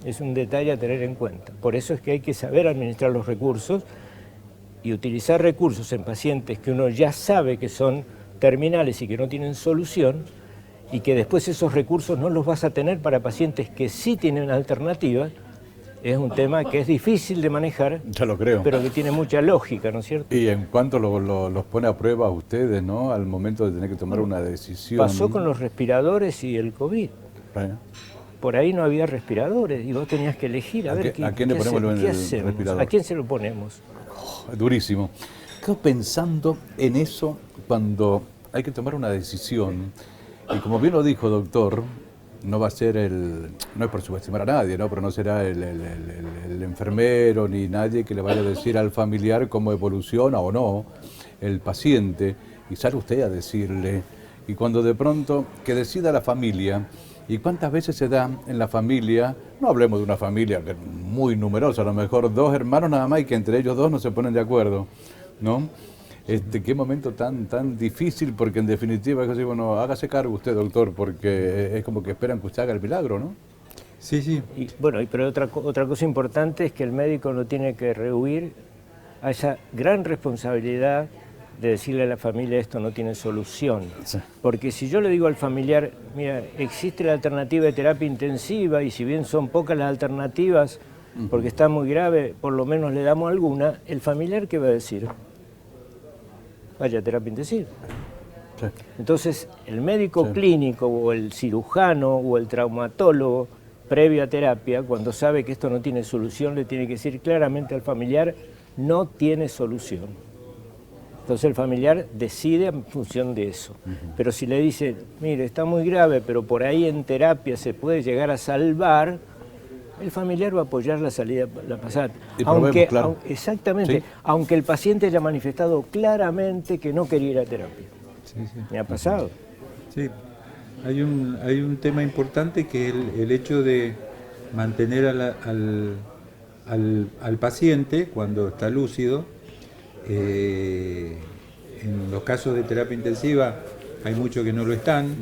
Es un detalle a tener en cuenta. Por eso es que hay que saber administrar los recursos y utilizar recursos en pacientes que uno ya sabe que son terminales y que no tienen solución, y que después esos recursos no los vas a tener para pacientes que sí tienen alternativas. Es un tema que es difícil de manejar, ya lo creo, pero que tiene mucha lógica, ¿no es cierto? Y en cuanto los pone a prueba a ustedes, ¿no? Al momento de tener que tomar una decisión. Pasó con los respiradores y el COVID. Por ahí no había respiradores y vos tenías que elegir a ver ¿A quién le ponemos el respirador? ¿A quién se lo ponemos? Durísimo. Quedo pensando en eso cuando hay que tomar una decisión. Y como bien lo dijo, doctor, no va a ser no es por subestimar a nadie, ¿no? Pero no será el enfermero ni nadie que le vaya a decir al familiar cómo evoluciona o no el paciente, y sale usted a decirle. Y cuando de pronto que decida la familia, y cuántas veces se da en la familia, no hablemos de una familia muy numerosa, a lo mejor 2 hermanos nada más y que entre ellos 2 no se ponen de acuerdo, ¿no? Qué momento tan difícil, porque en definitiva es así, bueno, hágase cargo usted, doctor, porque es como que esperan que usted haga el milagro, ¿no? Sí, sí. Y, bueno, pero otra cosa importante es que el médico no tiene que rehuir a esa gran responsabilidad de decirle a la familia esto no tiene solución. Sí. Porque si yo le digo al familiar, mira, existe la alternativa de terapia intensiva y si bien son pocas las alternativas, porque está muy grave, por lo menos le damos alguna, el familiar, ¿qué va a decir? Vaya a terapia intensiva. Sí. Entonces, el médico clínico o el cirujano o el traumatólogo, previo a terapia, cuando sabe que esto no tiene solución, le tiene que decir claramente al familiar, no tiene solución. Entonces el familiar decide en función de eso. Pero si le dice, mire, está muy grave, pero por ahí en terapia se puede llegar a salvar, el familiar va a apoyar la salida, la pasada. Exactamente, aunque el paciente haya manifestado claramente que no quería ir a terapia. Sí, sí. ¿Me ha pasado? Sí, hay un tema importante que es el hecho de mantener al paciente cuando está lúcido. En los casos de terapia intensiva hay muchos que no lo están,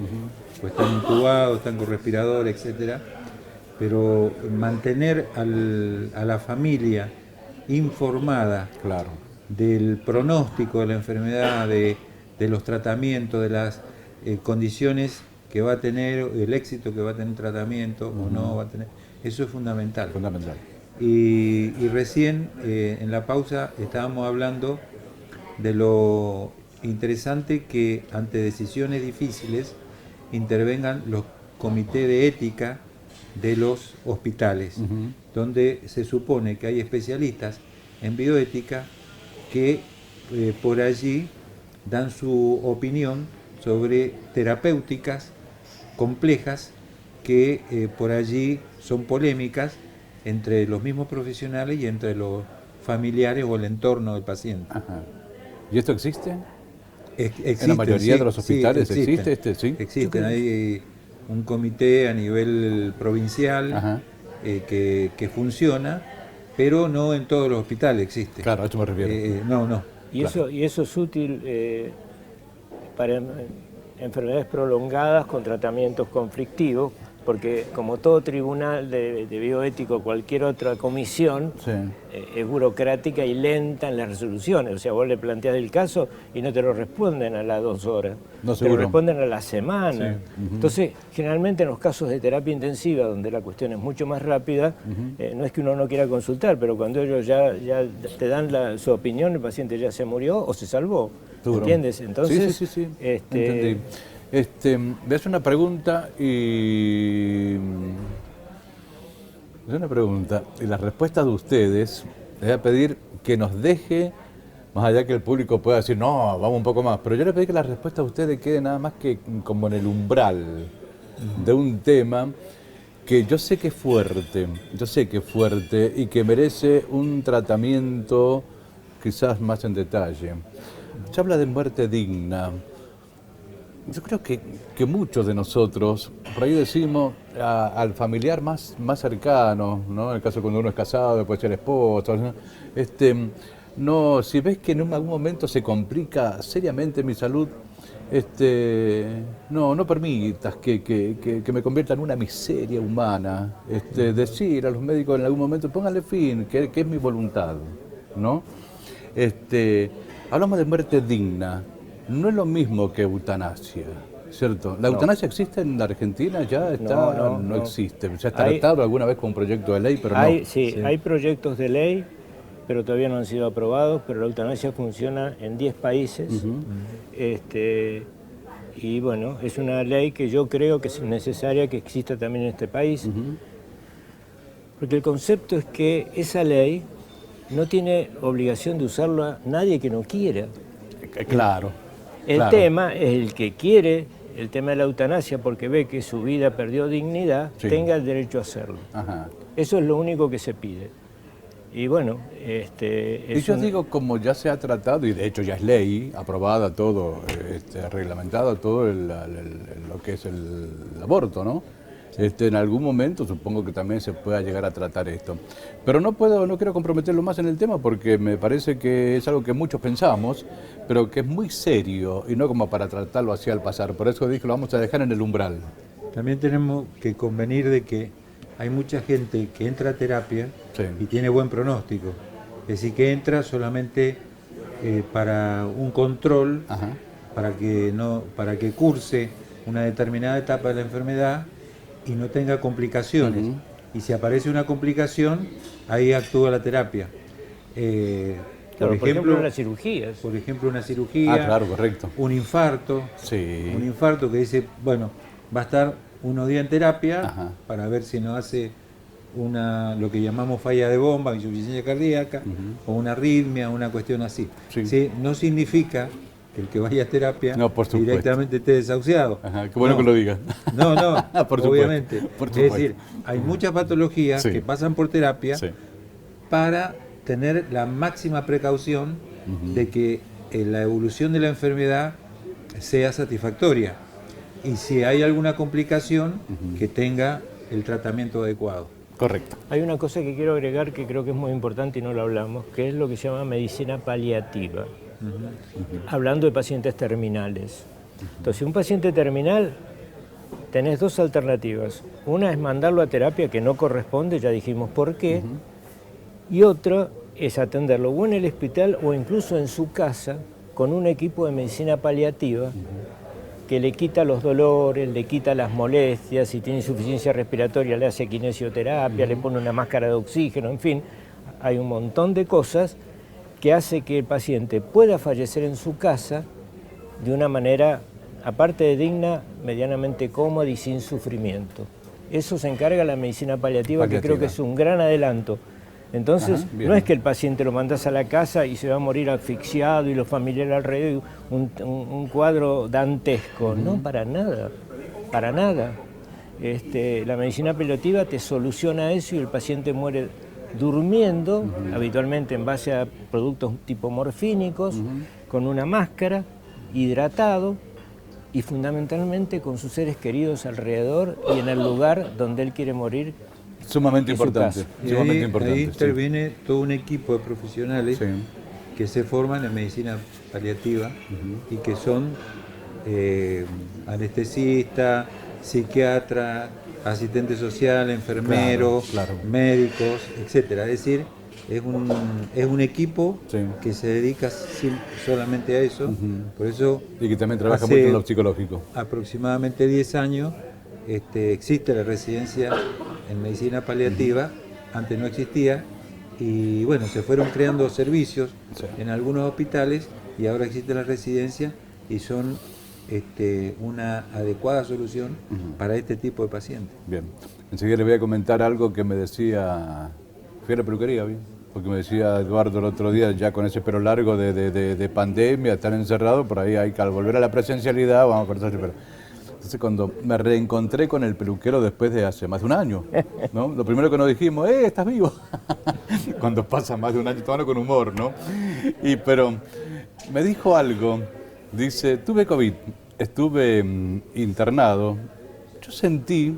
pues están intubados, están con respirador, etcétera. Pero mantener a la familia informada del pronóstico de la enfermedad, de los tratamientos, de las condiciones que va a tener, el éxito que va a tener el tratamiento o no va a tener. Eso es fundamental. Y recién en la pausa estábamos hablando de lo interesante que ante decisiones difíciles intervengan los comités de ética de los hospitales, donde se supone que hay especialistas en bioética que por allí dan su opinión sobre terapéuticas complejas que por allí son polémicas entre los mismos profesionales y entre los familiares o el entorno del paciente. Ajá. ¿Y esto existe? Existe, ¿En la mayoría de los hospitales sí, existe? Sí. Existen, hay un comité a nivel provincial que funciona, pero no en todos los hospitales existe. Claro, a esto me refiero. No. Y, claro. Eso es útil para enfermedades prolongadas con tratamientos conflictivos, porque como todo tribunal de bioético, cualquier otra comisión es burocrática y lenta en las resoluciones. O sea, vos le planteás el caso y no te lo responden a las 2 horas, te lo responden a la semana. Entonces, generalmente en los casos de terapia intensiva, donde la cuestión es mucho más rápida, no es que uno no quiera consultar, pero cuando ellos ya te dan su opinión, el paciente ya se murió o se salvó. ¿Entiendes? Entonces, sí. Entendí. Es una pregunta y la respuesta de ustedes les voy a pedir que nos deje, más allá que el público pueda decir, no, vamos un poco más, pero yo les pedí que la respuesta de ustedes quede nada más que como en el umbral de un tema que yo sé que es fuerte y que merece un tratamiento quizás más en detalle. Se habla de muerte digna. Yo creo que muchos de nosotros, por ahí decimos al familiar más cercano, ¿no? En el caso cuando uno es casado, después el esposo, ¿no? No, si ves que en algún momento se complica seriamente mi salud, no permitas que me convierta en una miseria humana. Decir a los médicos en algún momento, pónganle fin, que es mi voluntad, ¿no? Hablamos de muerte digna. No es lo mismo que eutanasia, ¿cierto? ¿La eutanasia existe en la Argentina? ¿Ya está? No existe. ¿Se ha tratado alguna vez con un proyecto de ley? Pero hay proyectos de ley, pero todavía no han sido aprobados, pero la eutanasia funciona en 10 países. Y bueno, es una ley que yo creo que es necesaria que exista también en este país, porque el concepto es que esa ley no tiene obligación de usarla nadie que no quiera. Claro. El tema es el que quiere el tema de la eutanasia porque ve que su vida perdió dignidad, tenga el derecho a hacerlo. Eso es lo único que se pide. Y bueno, y yo digo, como ya se ha tratado, y de hecho ya es ley, aprobada todo, reglamentado todo lo que es el aborto, ¿no? En algún momento supongo que también se pueda llegar a tratar esto. Pero no quiero comprometerlo más en el tema porque me parece que es algo que muchos pensamos, pero que es muy serio y no como para tratarlo así al pasar. Por eso dije, lo vamos a dejar en el umbral. También tenemos que convenir de que hay mucha gente que entra a terapia y tiene buen pronóstico. Es decir, que entra solamente para un control, para que curse una determinada etapa de la enfermedad y no tenga complicaciones. Y si aparece una complicación, ahí actúa la terapia. Por ejemplo, las cirugías. Por ejemplo, una cirugía, claro, correcto. Un infarto que dice, bueno, va a estar unos días en terapia para ver si nos hace lo que llamamos falla de bomba, insuficiencia cardíaca, o una arritmia, una cuestión así. ¿Sí? No significa que el que vaya a terapia directamente esté desahuciado. Qué bueno que lo diga. No, obviamente. Es decir, hay muchas patologías que pasan por terapia para tener la máxima precaución de que la evolución de la enfermedad sea satisfactoria. Y si hay alguna complicación, que tenga el tratamiento adecuado. Correcto. Hay una cosa que quiero agregar que creo que es muy importante y no lo hablamos, que es lo que se llama medicina paliativa. Hablando de pacientes terminales. Entonces, un paciente terminal, tenés 2 alternativas. Una es mandarlo a terapia, que no corresponde, ya dijimos por qué, y otra es atenderlo o en el hospital o incluso en su casa con un equipo de medicina paliativa que le quita los dolores, le quita las molestias, si tiene insuficiencia respiratoria le hace kinesioterapia, le pone una máscara de oxígeno, en fin, hay un montón de cosas que hace que el paciente pueda fallecer en su casa de una manera, aparte de digna, medianamente cómoda y sin sufrimiento. Eso se encarga la medicina paliativa, que creo que es un gran adelanto. Entonces, no es que el paciente lo mandas a la casa y se va a morir asfixiado y los familiares alrededor, un cuadro dantesco. No, para nada, para nada. La medicina paliativa te soluciona eso y el paciente muere durmiendo, habitualmente en base a productos tipo morfínicos, con una máscara, hidratado y fundamentalmente con sus seres queridos alrededor y en el lugar donde él quiere morir. Sumamente importante. Ahí interviene todo un equipo de profesionales que se forman en medicina paliativa y que son anestesista, psiquiatra, asistente social, enfermero, médicos, etcétera. Es decir, es un equipo que se dedica solamente a eso. Por eso, y que también trabaja mucho en lo psicológico. Aproximadamente 10 años existe la residencia en medicina paliativa, antes no existía, y bueno, se fueron creando servicios en algunos hospitales y ahora existe la residencia y son una adecuada solución para este tipo de pacientes. Bien, enseguida le voy a comentar algo que me decía, fui a la peluquería, ¿bien? Porque me decía Eduardo el otro día, ya con ese pelo largo de pandemia, estar encerrado, por ahí hay que al volver a la presencialidad, vamos a cortar el pelo. Entonces cuando me reencontré con el peluquero después de hace más de un año, ¿no? Lo primero que nos dijimos, ¿estás vivo? Cuando pasa más de un año, tomando con humor, ¿no? Pero me dijo algo, dice, tuve COVID, estuve internado, yo sentí,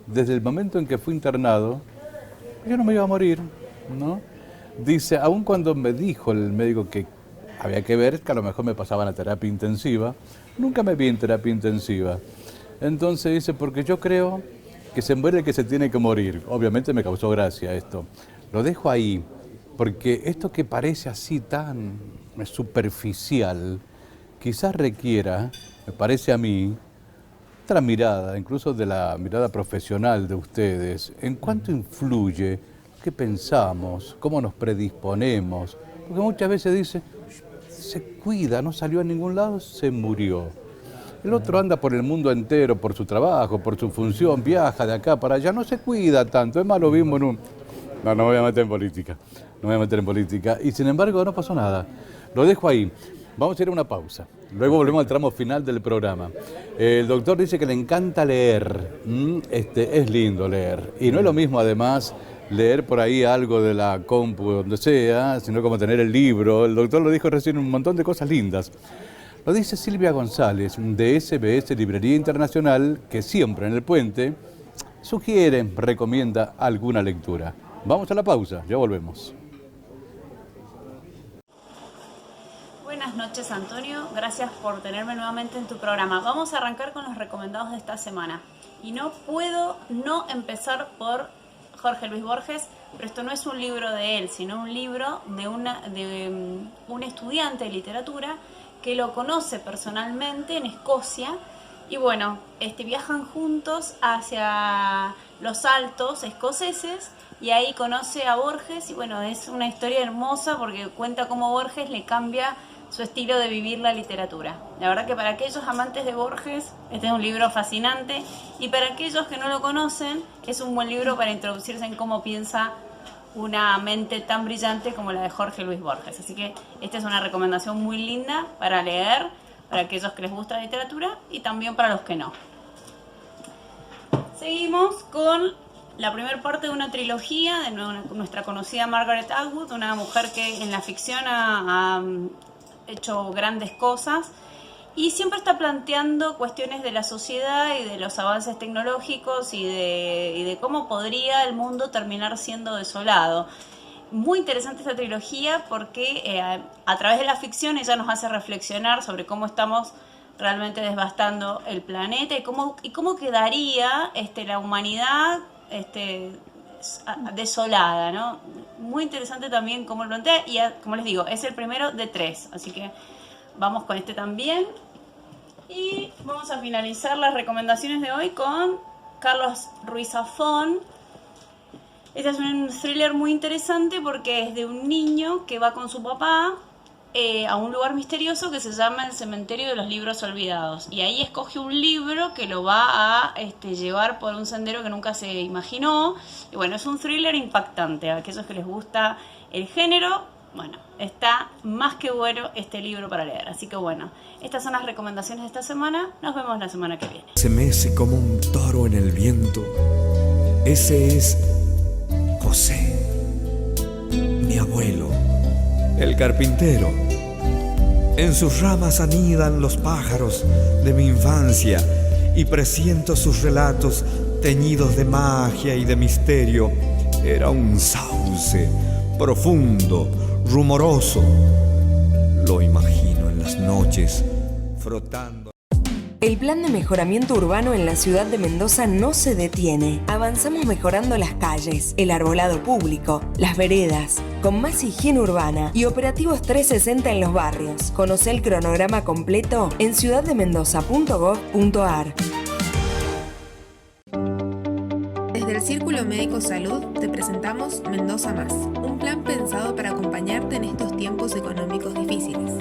desde el momento en que fui internado, que yo no me iba a morir, ¿no? Dice, aun cuando me dijo el médico que había que ver, que a lo mejor me pasaban a terapia intensiva, nunca me vi en terapia intensiva. Entonces dice, porque yo creo que se muere el que se tiene que morir. Obviamente me causó gracia esto. Lo dejo ahí, porque esto que parece así tan superficial, quizás requiera, me parece a mí, otra mirada, incluso de la mirada profesional de ustedes, en cuánto influye qué pensamos, cómo nos predisponemos. Porque muchas veces dice, se cuida, no salió a ningún lado, se murió. El otro anda por el mundo entero, por su trabajo, por su función, viaja de acá para allá, no se cuida tanto. Es más, lo mismo en un... No me voy a meter en política, no me voy a meter en política. Y sin embargo no pasó nada. Lo dejo ahí. Vamos a ir a una pausa. Luego volvemos al tramo final del programa. El doctor dice que le encanta leer. Es lindo leer. Y no es lo mismo, además, leer por ahí algo de la compu, donde sea, sino como tener el libro. El doctor lo dijo recién, un montón de cosas lindas. Lo dice Silvia González, de SBS Librería Internacional, que siempre en el puente sugiere, recomienda alguna lectura. Vamos a la pausa, ya volvemos. Buenas noches, Antonio. Gracias por tenerme nuevamente en tu programa. Vamos a arrancar con los recomendados de esta semana. Y no puedo no empezar por Jorge Luis Borges, pero esto no es un libro de él, sino un libro de un estudiante de literatura que lo conoce personalmente en Escocia. Y bueno, viajan juntos hacia los Altos escoceses y ahí conoce a Borges. Y bueno, es una historia hermosa porque cuenta cómo Borges le cambia su estilo de vivir la literatura. La verdad que para aquellos amantes de Borges, este es un libro fascinante, y para aquellos que no lo conocen, es un buen libro para introducirse en cómo piensa una mente tan brillante como la de Jorge Luis Borges. Así que esta es una recomendación muy linda para leer, para aquellos que les gusta la literatura y también para los que no. Seguimos con la primera parte de una trilogía de nuestra conocida Margaret Atwood, una mujer que en la ficción ha hecho grandes cosas y siempre está planteando cuestiones de la sociedad y de los avances tecnológicos y de cómo podría el mundo terminar siendo desolado. Muy interesante esta trilogía porque a través de la ficción ella nos hace reflexionar sobre cómo estamos realmente devastando el planeta y cómo quedaría la humanidad desolada, ¿no? Muy interesante también cómo lo plantea y como les digo, es el primero de 3, así que vamos con este también. Y vamos a finalizar las recomendaciones de hoy con Carlos Ruiz Zafón. Este es un thriller muy interesante porque es de un niño que va con su papá a un lugar misterioso que se llama el Cementerio de los Libros Olvidados. Y ahí escoge un libro que lo va a llevar por un sendero que nunca se imaginó. Y bueno, es un thriller impactante. A aquellos que les gusta el género, bueno, está más que bueno este libro para leer. Así que bueno, estas son las recomendaciones de esta semana. Nos vemos la semana que viene. Se mece como un toro en el viento. Ese es José, mi abuelo, el carpintero. En sus ramas anidan los pájaros de mi infancia y presiento sus relatos teñidos de magia y de misterio. Era un sauce profundo, rumoroso. Lo imagino en las noches frotando. El plan de mejoramiento urbano en la ciudad de Mendoza no se detiene. Avanzamos mejorando las calles, el arbolado público, las veredas, con más higiene urbana y operativos 360 en los barrios. Conoce el cronograma completo en ciudaddemendoza.gov.ar. Desde el Círculo Médico Salud te presentamos Mendoza Más, un plan pensado para acompañarte en estos tiempos económicos difíciles.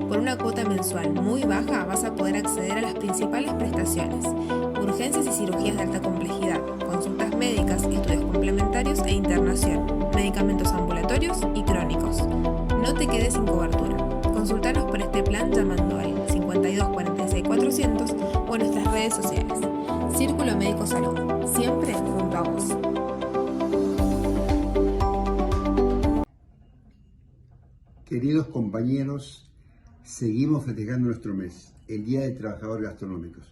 Por una cuota mensual muy baja vas a poder acceder a las principales prestaciones: urgencias y cirugías de alta complejidad, consultas médicas, estudios complementarios e internación, medicamentos ambulatorios y crónicos. No te quedes sin cobertura. Consultanos por este plan llamando al 52 46 400 o en nuestras redes sociales. Círculo Médico Salud, siempre junto a vos. Queridos compañeros, seguimos festejando nuestro mes, el Día de Trabajadores Gastronómicos.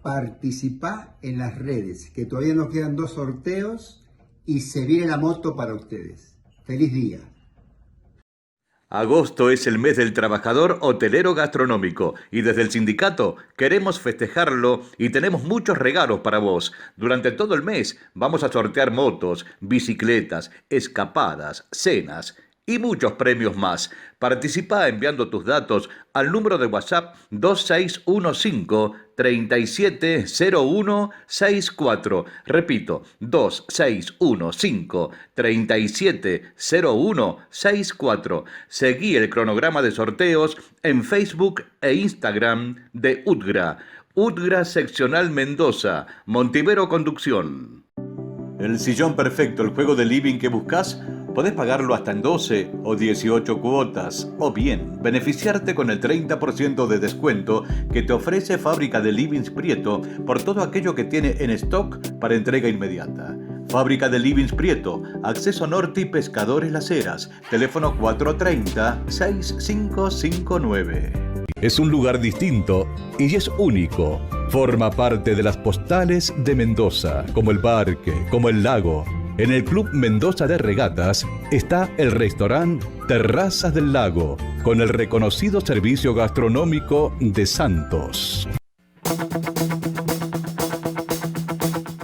Participá en las redes, que todavía nos quedan 2 sorteos y se viene la moto para ustedes. ¡Feliz día! Agosto es el mes del trabajador hotelero gastronómico y desde el sindicato queremos festejarlo y tenemos muchos regalos para vos. Durante todo el mes vamos a sortear motos, bicicletas, escapadas, cenas y muchos premios más. Participa enviando tus datos al número de WhatsApp 2615-370164. Repito, 2615-370164. Seguí el cronograma de sorteos en Facebook e Instagram de UTGRA. UTGRA Seccional Mendoza, Montivero Conducción. El sillón perfecto, el juego de living que buscas, podés pagarlo hasta en 12 o 18 cuotas, o bien beneficiarte con el 30% de descuento que te ofrece Fábrica de Livings Prieto por todo aquello que tiene en stock para entrega inmediata. Fábrica de Livings Prieto, Acceso Norte y Pescadores Las Heras, teléfono 430-6559. Es un lugar distinto y es único. Forma parte de las postales de Mendoza, como el parque, como el lago. En el Club Mendoza de Regatas está el restaurante Terrazas del Lago, con el reconocido servicio gastronómico de Santos.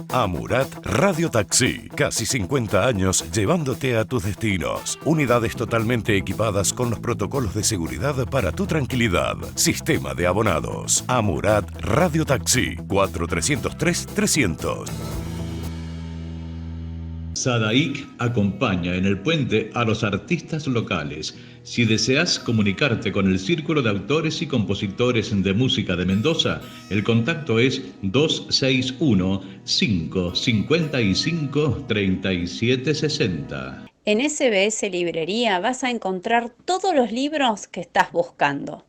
Amurat Radio Taxi, casi 50 años llevándote a tus destinos. Unidades totalmente equipadas con los protocolos de seguridad para tu tranquilidad. Sistema de abonados. Amurat Radio Taxi, 4303-300. SADAIC acompaña en el puente a los artistas locales. Si deseas comunicarte con el Círculo de Autores y Compositores de Música de Mendoza, el contacto es 261-555-3760. En SBS Librería vas a encontrar todos los libros que estás buscando.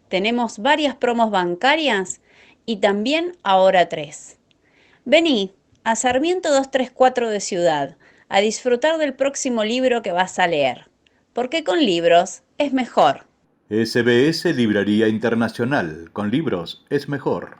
Tenemos varias promos bancarias y también ahora 3. Vení a Sarmiento 234 de Ciudad a disfrutar del próximo libro que vas a leer, porque con libros es mejor. SBS Librería Internacional, con libros es mejor.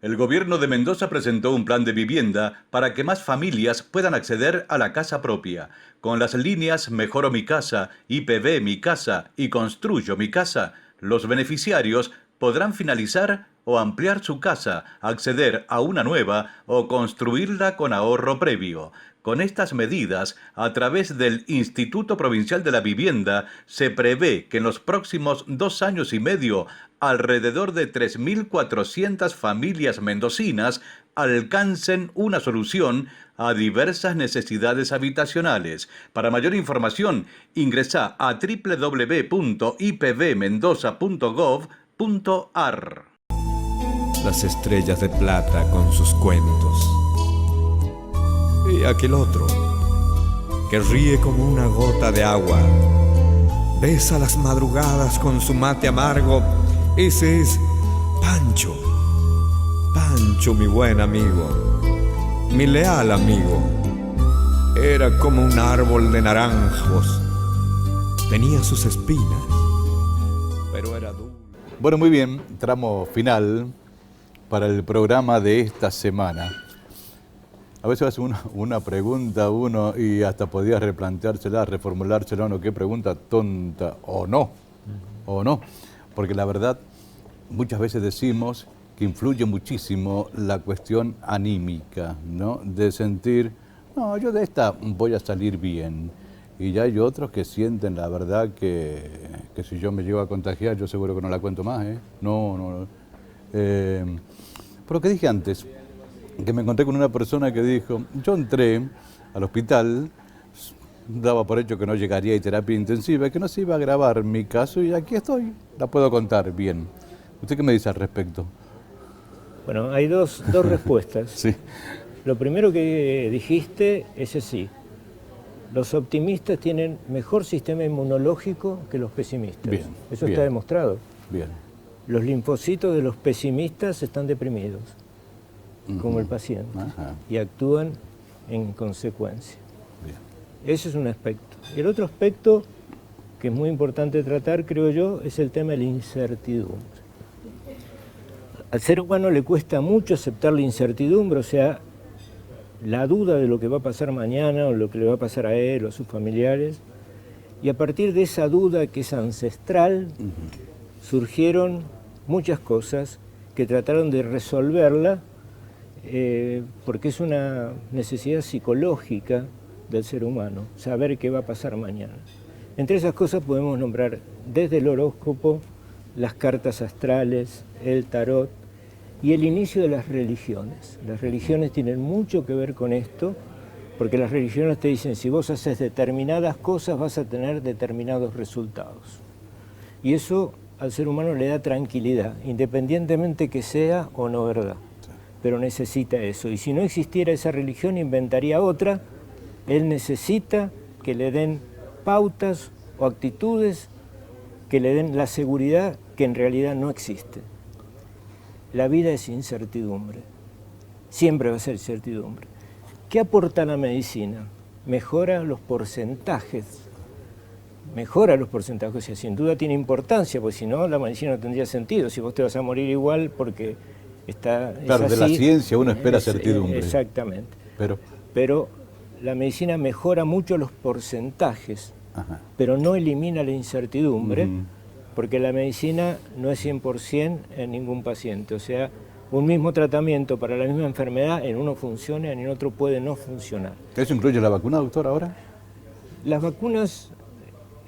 El gobierno de Mendoza presentó un plan de vivienda para que más familias puedan acceder a la casa propia. Con las líneas Mejoro mi casa, IPV mi casa y Construyo mi casa, los beneficiarios podrán finalizar o ampliar su casa, acceder a una nueva o construirla con ahorro previo. Con estas medidas, a través del Instituto Provincial de la Vivienda, se prevé que en los próximos 2 años y medio, alrededor de 3.400 familias mendocinas alcancen una solución a diversas necesidades habitacionales. Para mayor información, ingresa a www.ipbmendoza.gov.ar. Las estrellas de plata con sus cuentos. Y aquel otro, que ríe como una gota de agua, besa las madrugadas con su mate amargo. Ese es Pancho. Pancho, mi buen amigo, mi leal amigo. Era como un árbol de naranjos. Tenía sus espinas, pero era dulce. Bueno, muy bien, tramo final para el programa de esta semana. A veces hace una pregunta uno y hasta podía replanteársela, reformulársela, ¿no? Qué pregunta tonta, o no, porque la verdad muchas veces decimos que influye muchísimo la cuestión anímica, ¿no? De sentir, no, yo de esta voy a salir bien. Y ya hay otros que sienten la verdad que si yo me llego a contagiar, yo seguro que no la cuento más, ¿eh? No. Pero que dije antes, que me encontré con una persona que dijo, yo entré al hospital, daba por hecho que no llegaría a terapia intensiva, que no se iba a agravar mi caso y aquí estoy, la puedo contar bien. ¿Usted qué me dice al respecto? Bueno, hay dos respuestas. Sí. Lo primero que dijiste es así. Los optimistas tienen mejor sistema inmunológico que los pesimistas. Bien, Eso bien. está demostrado. Bien. Los linfocitos de los pesimistas están deprimidos, como el paciente, Ajá. y actúan en consecuencia. Bien. Ese es un aspecto. Y el otro aspecto que es muy importante tratar, creo yo, es el tema de la incertidumbre. Al ser humano le cuesta mucho aceptar la incertidumbre, o sea, la duda de lo que va a pasar mañana o lo que le va a pasar a él o a sus familiares. Y a partir de esa duda que es ancestral, surgieron muchas cosas que trataron de resolverla, porque es una necesidad psicológica del ser humano, saber qué va a pasar mañana. Entre esas cosas podemos nombrar desde el horóscopo, las cartas astrales, el tarot y el inicio de las religiones. Las religiones tienen mucho que ver con esto, porque las religiones te dicen, si vos haces determinadas cosas vas a tener determinados resultados. Y eso al ser humano le da tranquilidad, independientemente que sea o no verdad. Pero necesita eso. Y si no existiera esa religión, inventaría otra. Él necesita que le den pautas o actitudes que le den la seguridad que en realidad no existe. La vida es incertidumbre. Siempre va a ser incertidumbre. ¿Qué aporta la medicina? Mejora los porcentajes. Mejora los porcentajes, o sea, sin duda tiene importancia, porque si no, la medicina no tendría sentido. Si vos te vas a morir igual porque está... Claro, de la ciencia uno espera certidumbre. Exactamente. Pero la medicina mejora mucho los porcentajes, ajá, pero no elimina la incertidumbre, porque la medicina no es 100% en ningún paciente. O sea, un mismo tratamiento para la misma enfermedad, en uno funciona y en otro puede no funcionar. ¿Eso incluye la vacuna, doctor, ahora? Las vacunas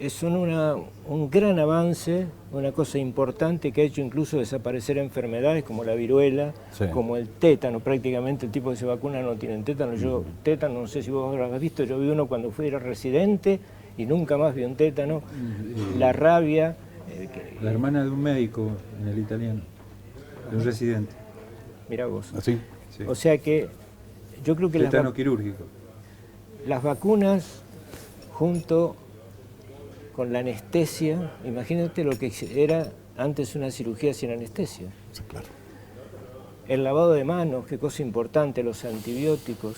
son un gran avance, una cosa importante que ha hecho incluso desaparecer enfermedades como la viruela, sí, como el tétano. Prácticamente el tipo que se vacuna no tienen tétano. Yo, tétano, no sé si vos lo has visto, yo vi uno cuando fui residente y nunca más vi un tétano. La rabia... La hermana de un médico en el italiano, de un residente. Mirá vos. ¿Así? Sí. O sea que yo creo que tétano quirúrgico. Las vacunas junto con la anestesia, imagínate lo que era antes una cirugía sin anestesia. Sí, claro. El lavado de manos, qué cosa importante, los antibióticos,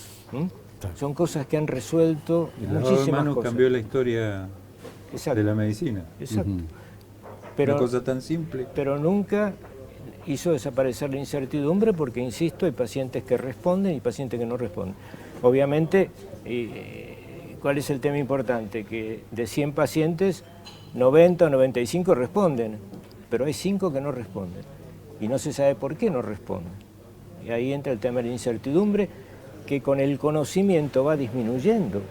son cosas que han resuelto El lavado muchísimas de manos cosas. cambió la historia de la medicina. Exacto. Una cosa tan simple. Pero nunca hizo desaparecer la incertidumbre porque, insisto, hay pacientes que responden y pacientes que no responden. Obviamente, ¿cuál es el tema importante? Que de 100 pacientes, 90 o 95 responden, pero hay 5 que no responden. Y no se sabe por qué no responden. Y ahí entra el tema de la incertidumbre, que con el conocimiento va disminuyendo.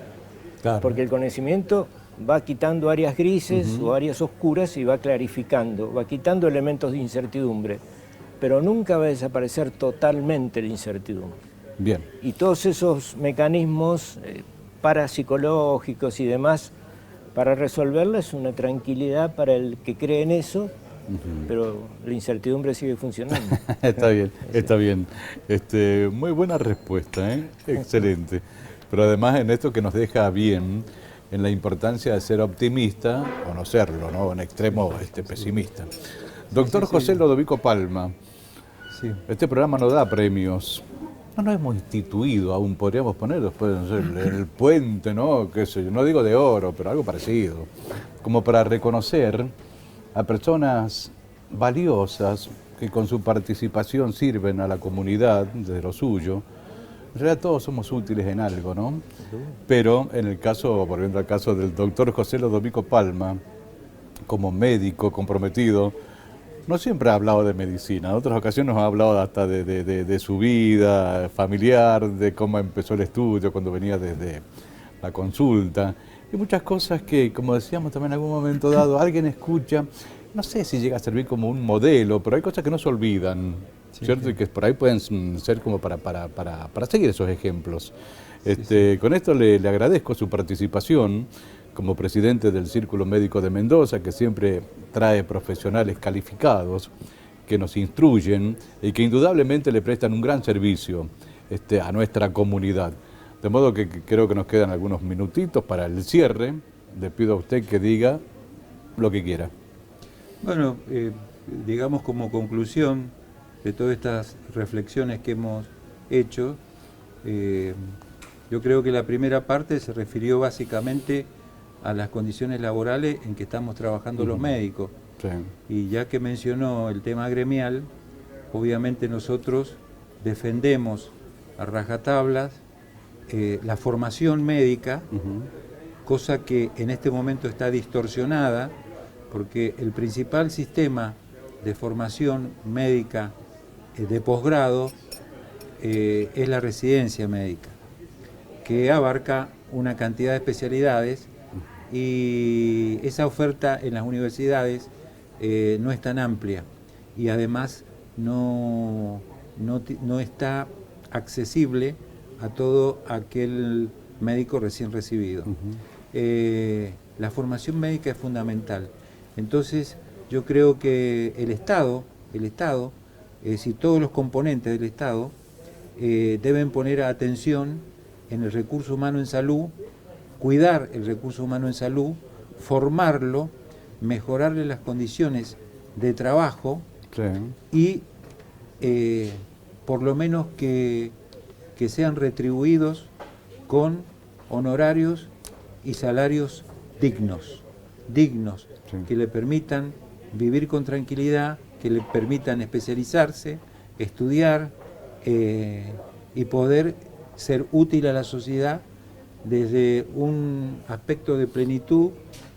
Claro. Porque el conocimiento va quitando áreas grises o áreas oscuras y va clarificando, va quitando elementos de incertidumbre, pero nunca va a desaparecer totalmente la incertidumbre. Bien. Y todos esos mecanismos parapsicológicos y demás, para resolverla es una tranquilidad para el que cree en eso, pero la incertidumbre sigue funcionando. Está bien, está bien. Muy buena respuesta, ¿eh? Excelente. Pero además en esto que nos deja bien, en la importancia de ser optimista o no serlo, ¿no? En extremo pesimista. Doctor José Lodovico Palma, este programa no da premios. No hemos instituido aún, podríamos poner después el puente, ¿no? Qué sé yo, no digo de oro, pero algo parecido. Como para reconocer a personas valiosas que con su participación sirven a la comunidad desde lo suyo. En realidad todos somos útiles en algo, ¿no? Pero en el caso, volviendo al caso del doctor José Lodovico Palma, como médico comprometido, no siempre ha hablado de medicina, en otras ocasiones ha hablado hasta de su vida familiar, de cómo empezó el estudio, cuando venía desde la consulta, y muchas cosas que, como decíamos también en algún momento dado, alguien escucha, no sé si llega a servir como un modelo, pero hay cosas que no se olvidan, ¿cierto? Y que por ahí pueden ser como para seguir esos ejemplos. Con esto le agradezco su participación como presidente del Círculo Médico de Mendoza, que siempre trae profesionales calificados, que nos instruyen y que indudablemente le prestan un gran servicio a nuestra comunidad. De modo que creo que nos quedan algunos minutitos para el cierre. Le pido a usted que diga lo que quiera. Bueno, digamos como conclusión de todas estas reflexiones que hemos hecho, yo creo que la primera parte se refirió básicamente a las condiciones laborales en que estamos trabajando los médicos. Sí. Y ya que mencionó el tema gremial, obviamente nosotros defendemos a rajatablas la formación médica, cosa que en este momento está distorsionada, porque el principal sistema de formación médica de posgrado es la residencia médica, que abarca una cantidad de especialidades, y esa oferta en las universidades no es tan amplia y además no está accesible a todo aquel médico recién recibido. La formación médica es fundamental. Entonces yo creo que el Estado, es decir, todos los componentes del Estado deben poner atención en el recurso humano en salud, cuidar el recurso humano en salud, formarlo, mejorarle las condiciones de trabajo y por lo menos que sean retribuidos con honorarios y salarios dignos, que le permitan vivir con tranquilidad, que le permitan especializarse, estudiar y poder ser útil a la sociedad desde un aspecto de plenitud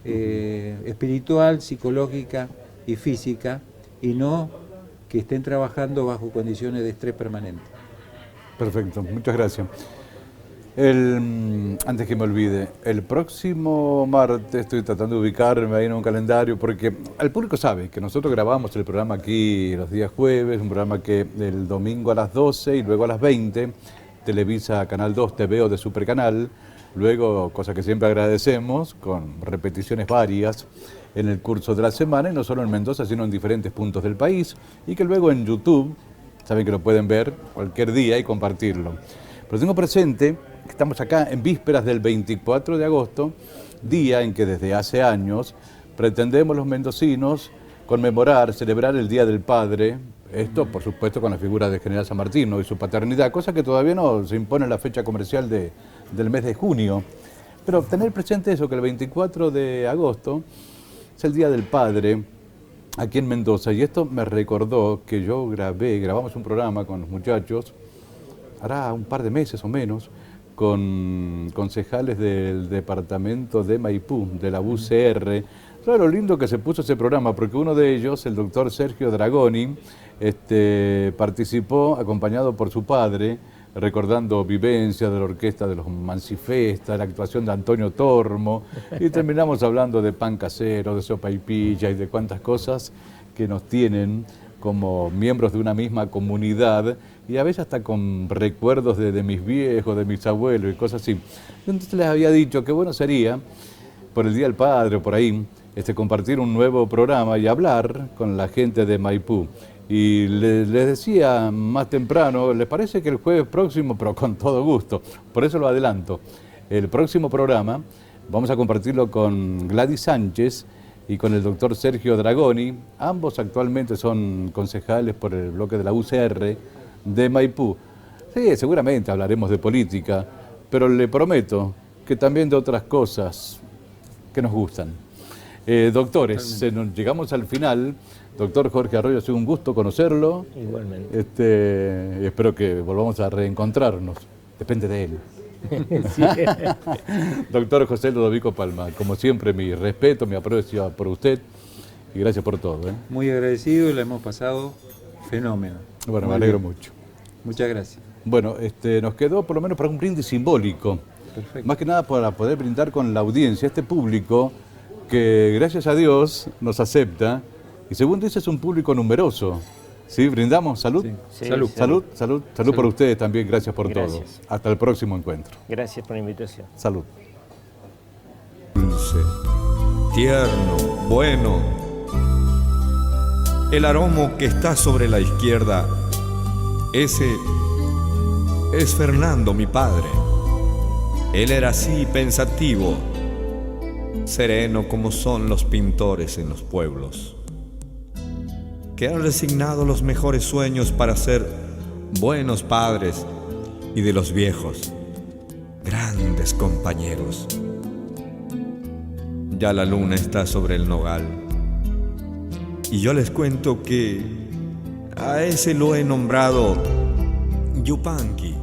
espiritual, psicológica y física, y no que estén trabajando bajo condiciones de estrés permanente. Perfecto, muchas gracias. Antes que me olvide, el próximo martes estoy tratando de ubicarme ahí en un calendario, porque el público sabe que nosotros grabamos el programa aquí los días jueves, un programa que el domingo a las 12 y luego a las 20 televisa Canal 2 TV o de Supercanal. Luego, cosa que siempre agradecemos, con repeticiones varias en el curso de la semana, y no solo en Mendoza, sino en diferentes puntos del país, y que luego en YouTube, saben que lo pueden ver cualquier día y compartirlo. Pero tengo presente que estamos acá en vísperas del 24 de agosto, día en que desde hace años pretendemos los mendocinos conmemorar, celebrar el Día del Padre. Esto, por supuesto, con la figura de General San Martín, ¿no? Y su paternidad, cosa que todavía no se impone en la fecha comercial del mes de junio. Pero tener presente eso, que el 24 de agosto es el Día del Padre aquí en Mendoza. Y esto me recordó que yo grabamos un programa con los muchachos, hará un par de meses o menos, con concejales del departamento de Maipú, de la UCR. ¿Sabes lo lindo que se puso ese programa? Porque uno de ellos, el doctor Sergio Dragoni, participó acompañado por su padre recordando vivencias de la orquesta de los Mancifesta, la actuación de Antonio Tormo, y terminamos hablando de pan casero, de sopa y pilla y de cuantas cosas que nos tienen como miembros de una misma comunidad, y a veces hasta con recuerdos de mis viejos, de mis abuelos y cosas así. Entonces les había dicho que bueno sería, por el Día del Padre o por ahí, compartir un nuevo programa y hablar con la gente de Maipú. Y les decía más temprano, ¿les parece que el jueves próximo? Pero con todo gusto, por eso lo adelanto. El próximo programa vamos a compartirlo con Gladys Sánchez y con el doctor Sergio Dragoni. Ambos actualmente son concejales por el bloque de la UCR de Maipú. Sí, seguramente hablaremos de política, pero le prometo que también de otras cosas que nos gustan. Doctores, llegamos al final. Doctor Jorge Arroyo, ha sido un gusto conocerlo. Igualmente. Espero que volvamos a reencontrarnos. Depende de él. Sí. Doctor José Ludovico Palma, como siempre, mi respeto, mi aprecio por usted y gracias por todo. Muy agradecido y la hemos pasado fenómeno. Bueno, me alegro mucho. Muchas gracias. Bueno, nos quedó por lo menos para un brindis simbólico. Perfecto. Más que nada para poder brindar con la audiencia, este público que gracias a Dios nos acepta y según dice es un público numeroso. ¿Sí? ¿Brindamos? ¿Salud? Sí, salud. salud. Salud por ustedes también, gracias por Gracias. todo. Hasta el próximo encuentro. Gracias por la invitación. Salud. Dulce, tierno, bueno. El aroma que está sobre la izquierda, ese es Fernando, mi padre. Él era así, pensativo, sereno como son los pintores en los pueblos, que han resignado los mejores sueños para ser buenos padres y de los viejos, grandes compañeros. Ya la luna está sobre el nogal y yo les cuento que a ese lo he nombrado Yupanqui,